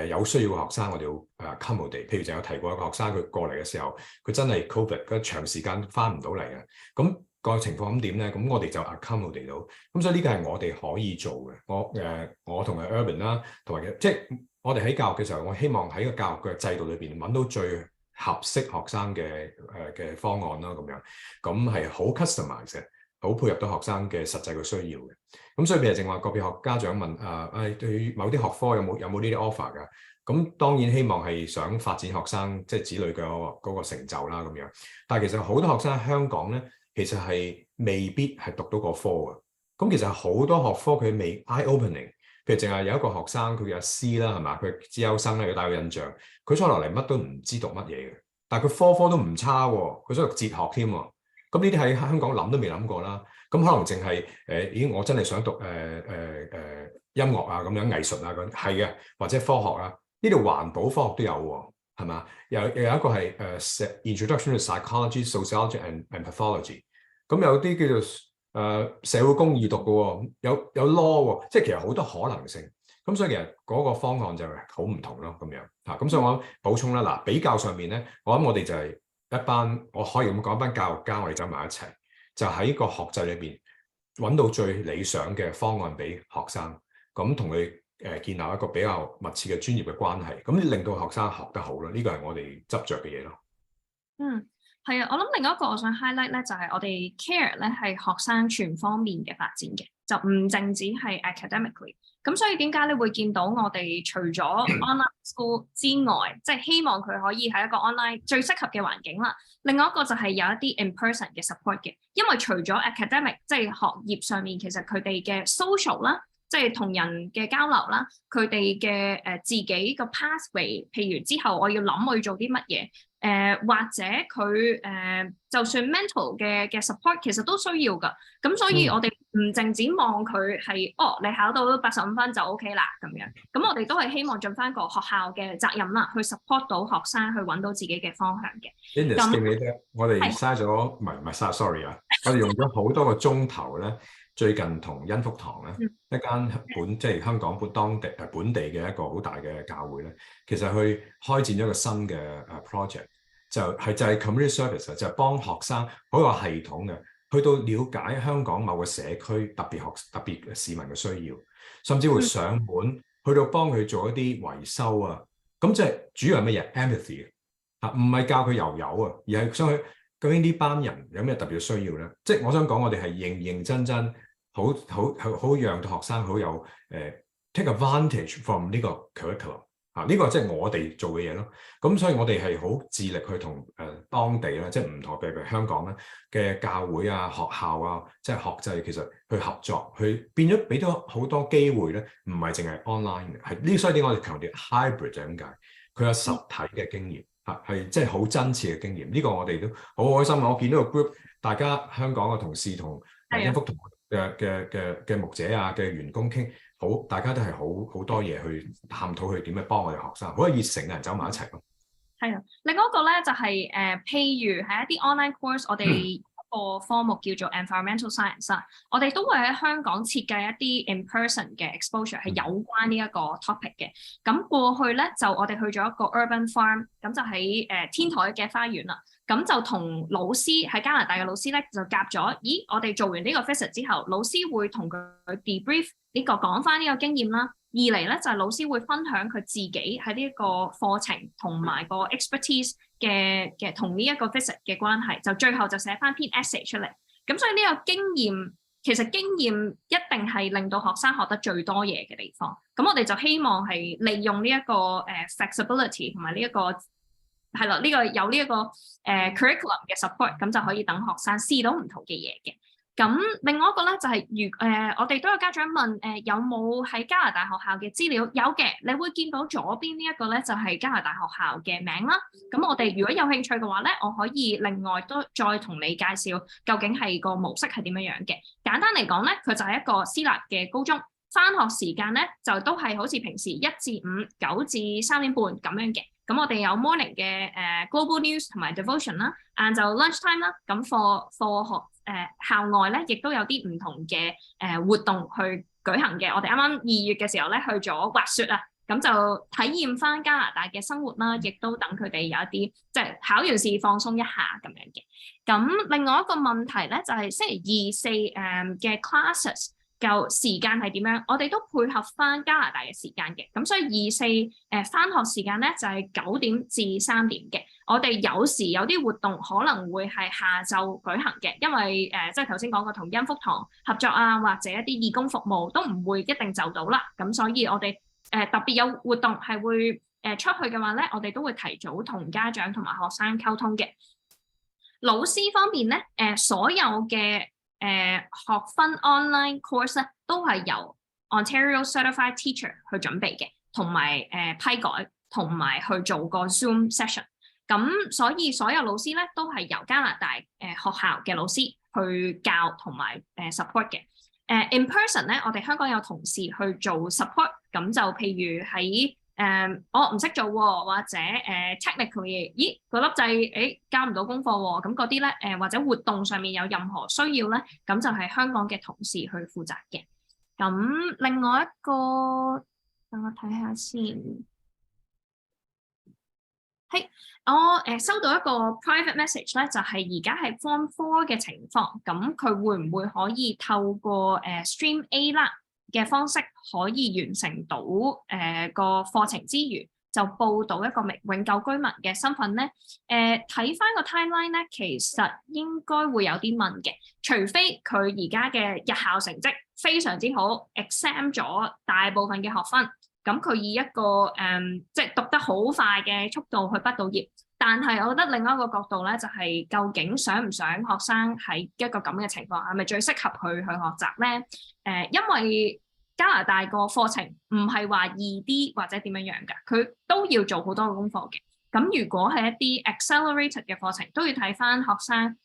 有需要嘅學生，我哋要 accommodate。譬如就有提過一個學生佢過嚟嘅時候，佢真係 covid，佢長時間翻唔到嚟嘅。咁個情況咁點咧？咁我哋就 accommodate 到。咁所以呢個係我哋可以做嘅。我同埋 Urban 啦，同埋即係我哋喺教育嘅時候，我希望喺個教育嘅制度裏邊揾到最合適學生嘅方案啦，咁樣咁係好 customise 嘅，好配合到學生嘅實際嘅需要嘅。咁所以譬如正話個別學家長問對於某啲學科有冇呢啲 offer 㗎？咁當然希望係想發展學生即係子女嘅嗰個成就啦，咁樣。但係其實好多學生喺香港咧，其實係未必係讀到個科嘅。咁其實好多學科佢未 eye opening。譬如淨係有一個學生佢叫阿 C 啦，係嘛？佢資優生咧，要帶個印象。佢初落嚟乜都唔知讀乜嘢嘅，但係佢科都唔差喎，佢想讀哲學添喎。咁呢啲喺香港諗都未諗過啦。咁可能淨係咦，我真係想讀音樂啊，咁樣藝術啊，咁係嘅，或者科學啊。呢度環保科學都有喎，係嘛？又有一個係Introduction to Psychology、Sociology and Pathology。咁有啲叫做社會公義讀嘅喎，有 law 喎，即係其實好多可能性。咁所以其實嗰個方案就好唔同咯，咁樣嚇。咁所以我補充啦，嗱，比較上面咧，我諗我哋就係一班，我可以咁講，一班教育家，我哋走埋一齊，就喺個學制裏邊揾到最理想嘅方案俾學生，咁同佢建立一個比較密切嘅專業嘅關係，咁令到學生學得好啦。呢個係我哋執着嘅嘢咯。係啊，我諗另一個我想 highlight 咧，就係我哋 care 咧係學生全方面嘅發展嘅，就唔淨止係 academically。咁所以點解你會見到我哋除咗 online school 之外，即係希望佢可以喺一個 online 最適合嘅環境啦。另外一個就係有一啲 in person 嘅 support 嘅，因為除咗 academic 即係學業上面，其實佢哋嘅 social 啦，即係同人嘅交流啦，佢哋嘅自己個 pathway， 譬如之後我要諗我要做啲乜嘢。或者佢就算 mental 嘅 support 其實都需要㗎，咁所以我哋唔淨止望佢係你考到85分就 OK 啦咁樣，咁我哋都係希望盡翻個學校嘅責任啦，去 support 到學生去揾到自己嘅方向嘅。Ines 記唔記得我哋嘥咗唔係嘥 sorry 啊，我哋用咗好多個鐘頭咧。最近同恩福堂咧，一間即係香港本地嘅一個好大嘅教會咧，其實去開展咗一個新嘅project，就係 community service，就係幫學生好有系統嘅，去到了解香港某個社區特別市民嘅需要，甚至會上門去到幫佢做一啲維修啊。咁即係主要係乜嘢 empathy 啊，唔係教佢游泳啊，而係想去究竟呢班人有咩特別嘅需要咧？即係我想講，我哋係認真好讓學生好有take advantage from 呢個 curriculum 呢個即係我哋做嘅嘢咯。咁所以我哋係好致力去同當地咧，即係唔同譬如香港咧嘅教會啊、學校啊，即係學制其實去合作，去變咗俾咗好多機會咧，唔係淨係 online 嘅，係呢。所以點解我哋強調 hybrid 就係咁解，佢有實體嘅經驗係即係好真切嘅經驗。呢個我哋都好開心。我見到個 group， 大家香港嘅同事同恩福同嘅牧者啊嘅員工傾好，大家都係好多嘢去探討，去點樣幫我哋學生，好有熱誠嘅人走埋一齊咯。係啊，另外一個咧就係譬如係一啲 online course，我哋一個科目叫做 environmental science 啊，我哋都會喺香港設計一啲 in person 嘅 exposure 係有關呢一個 topic 嘅。咁過去咧就我哋去咗一個 urban farm，咁就喺天台嘅花園啦。咁就同老師喺加拿大嘅老師咧就夾咗，咦？我哋做完呢個 visit 之後，老師會同佢 debrief 呢個講翻呢個經驗啦。二嚟咧就係老師會分享佢自己喺呢一個課程同埋個 expertise 嘅同呢一個 visit 嘅關係，就最後就寫翻篇 essay 出嚟。咁所以呢個經驗其實經驗一定係令到學生學得最多嘢嘅地方。咁我哋就希望係利用呢一個flexibility 同埋呢一個。係啦，有呢一個curriculum 嘅 support，咁就可以等學生試到唔同嘅嘢嘅。咁另外一個咧就係我哋都有家長問有冇喺加拿大學校嘅資料？有嘅，你會見到左邊呢一個咧就係加拿大學校嘅名啦。咁我哋如果有興趣嘅話咧，我可以另外都再同你介紹究竟係個模式係點樣樣嘅。簡單嚟講咧，佢就係一個私立嘅高中，返學時間咧就都係好似平時1至5、9至3點半咁樣嘅。咁我哋有 morning 嘅global news 同埋 devotion 啦，晏晝 lunch time 啦。咁課學校外咧，亦都有啲唔同嘅活動去舉行嘅。我哋啱啱2月嘅時候咧去咗滑雪啊，咁就體驗翻加拿大嘅生活啦，亦都等佢哋有一啲即係考完試放鬆一下咁樣嘅。咁另外一個問題咧就係星期2、4嘅 classes 就時間係點樣？我哋都配合翻加拿大嘅時間嘅，咁所以2、4返學時間咧就係9點至3點嘅。我哋有時有啲活動可能會係下晝舉行嘅，因為即係頭先講過同恩福堂合作啊，或者一啲義工服務都唔會一定就到啦。咁所以我哋特別有活動係會出去嘅話咧，我哋都會提早同家長同埋學生溝通嘅。老師方面咧，所有嘅學分 online course 咧都係由 Ontario Certified Teacher 去準備嘅，同埋批改，同埋去做個 Zoom session。咁所以所有老師咧都係由加拿大學校嘅老師去教同埋support 嘅。in person 咧，我哋香港有同事去做 support， 咁就譬如喺我唔識做喎，或者technically 咦嗰粒掣交唔到功課喎，咁嗰啲咧或者活動上面有任何需要咧，咁就係香港嘅同事去負責嘅。咁另外一個，等我睇下先。係，我收到一個 private message 咧，就係而家係 Form 4嘅情況，咁佢會唔會可以透過Stream A 啦嘅方式可以完成到個課程之餘，就報到一個永久居民嘅身份咧？睇翻個 timeline 咧，其實應該會有啲問嘅，除非佢而家嘅日校成績非常之好 ，exam 咗大部分嘅學分。咁佢以一個即係讀得好快嘅速度去畢到業，但係我覺得另一個角度咧，就係究竟想唔想學生喺一個咁嘅情況係咪最適合佢去學習咧？因為加拿大個課程唔係話易啲或者點樣樣㗎，佢都要做好多嘅功課嘅。咁如果係一啲 accelerated 嘅課程，都要睇翻學生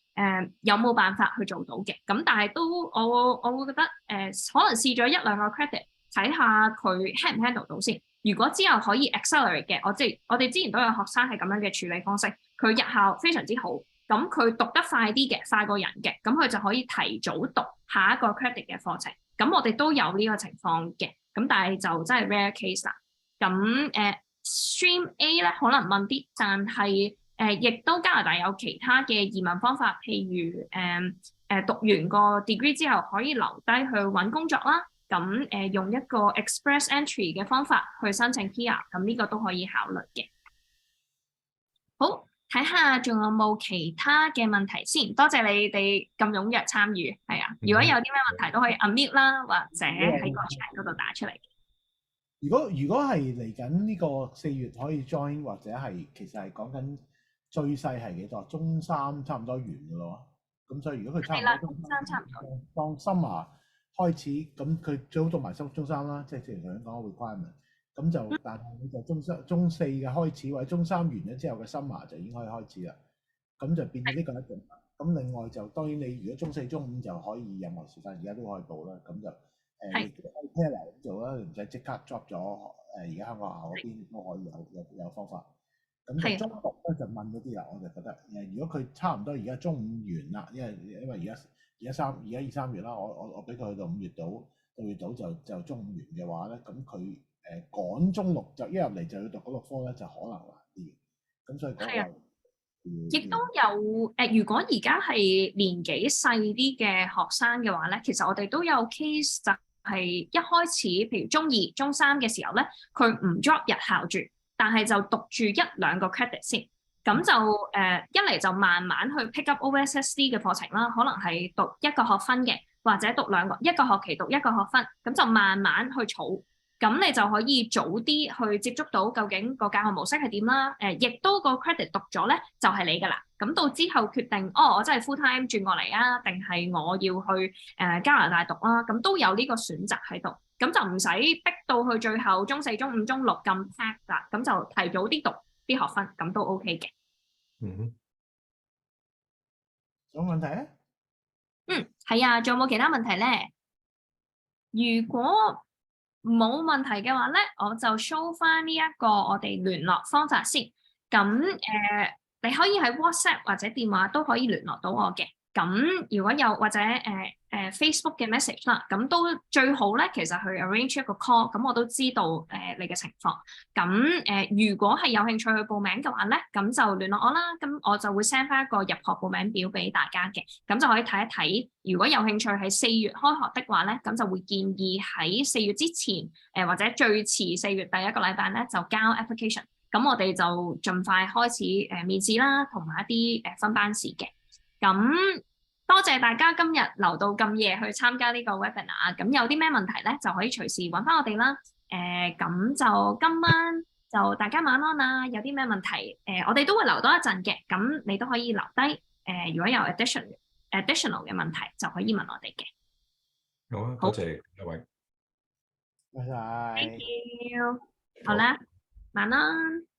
有冇辦法去做到嘅。咁但係都我會覺得可能試咗1-2個 credit。睇下佢 handle 唔 handle 到先。如果之後可以 accelerate 嘅，我哋之前都有學生係咁樣嘅處理方式，佢日校非常之好，咁佢讀得快啲嘅，快過人嘅，咁佢就可以提早讀下一個 credit 嘅課程。咁我哋都有呢個情況嘅，咁但係就真係 rare case 啦。咁Stream A 咧可能問啲，但係亦都加拿大有其他嘅移民方法，譬如讀完個 degree 之後可以留低去揾工作啦。咁用一個 express entry 嘅方法去申請 PR， 咁呢個都可以考慮嘅。好，睇下仲有冇其他嘅問題先。多謝你哋咁踴躍參與，係啊。如果有啲咩問題都可以 unmute 啦，或者喺個 chat 嗰度打出嚟。如果係嚟緊呢個4月可以 join， 或者係其實係講緊最細係幾多？中3差唔多完㗎咯。咁所以如果佢差唔多中3差唔多，當 summer開始，咁佢最好讀埋中3啦，即係正如佢講 requirement。咁就但係你就中4嘅開始，或者中3完咗之後嘅 summer 就已經可以開始啦。咁就變咗呢個一定。咁另外就當然你如果中4、中5就可以任何時間而家都可以報啦。咁就pair 嚟做啦，唔使即刻 drop 咗而家香港學校嗰邊都可以有方法。咁就中6咧就問嗰啲啦，我就覺得如果佢差唔多而家中5完啦，因為而家2、3月啦，我俾佢去到5月度就中5完嘅話咧，咁佢趕中6就一入嚟就要讀嗰個科咧，就可能難啲。咁所以嗰個亦都有如果而家係年紀細啲嘅學生嘅話咧，其實我哋都有 case 就係一開始譬如中2、中3嘅時候咧，佢唔 drop 日校住，但係就讀住1-2個 credit 先。咁就一嚟就慢慢去 pick up OSSD 嘅課程啦，可能係讀1個學分嘅，或者讀2個1個學期讀1個學分，咁就慢慢去儲，咁你就可以早啲去接觸到究竟個教學模式係點啦。亦都個 credit 讀咗咧就係你㗎啦。咁到之後決定，哦，我真係 full time 轉過嚟啊，定係我要去加拿大讀啦，咁都有呢個選擇喺度，咁就唔使逼到去最後中四、中五、中六咁 pack 啦，咁就提早啲讀啲學分，咁都 OK 嘅。有問題啊？係啊，仲有冇其他問題咧？如果冇問題嘅話咧，我就 show 翻呢一個我哋聯絡方法先。咁你可以喺 WhatsApp 或者電話都可以聯絡到我嘅。咁如果有或者Facebook 嘅 message 啦，咁都最好咧。其實去 arrange 一個 call，咁我都知道你嘅情況。咁如果係有興趣去報名嘅話咧，咁就聯絡我啦。咁我就會 send 翻一個入學報名表俾大家嘅，咁就可以睇一睇。如果有興趣喺4月開學的話咧，咁就會建議喺4月之前，或者最遲4月第一個禮拜咧就交 application。咁我哋就盡快開始面試啦，同埋一啲分班試嘅。咁多謝大家今日留到咁夜去參加呢個 webinar。咁有啲咩問題咧，就可以隨時揾翻我哋啦。咁就今晚就大家晚安啦。有啲咩問題，我哋都會留多一陣嘅。咁你都可以留低。如果有 additional 嘅問題，就可以問我哋嘅。好啊，多謝各位。拜拜。Thank you。好啦，晚安。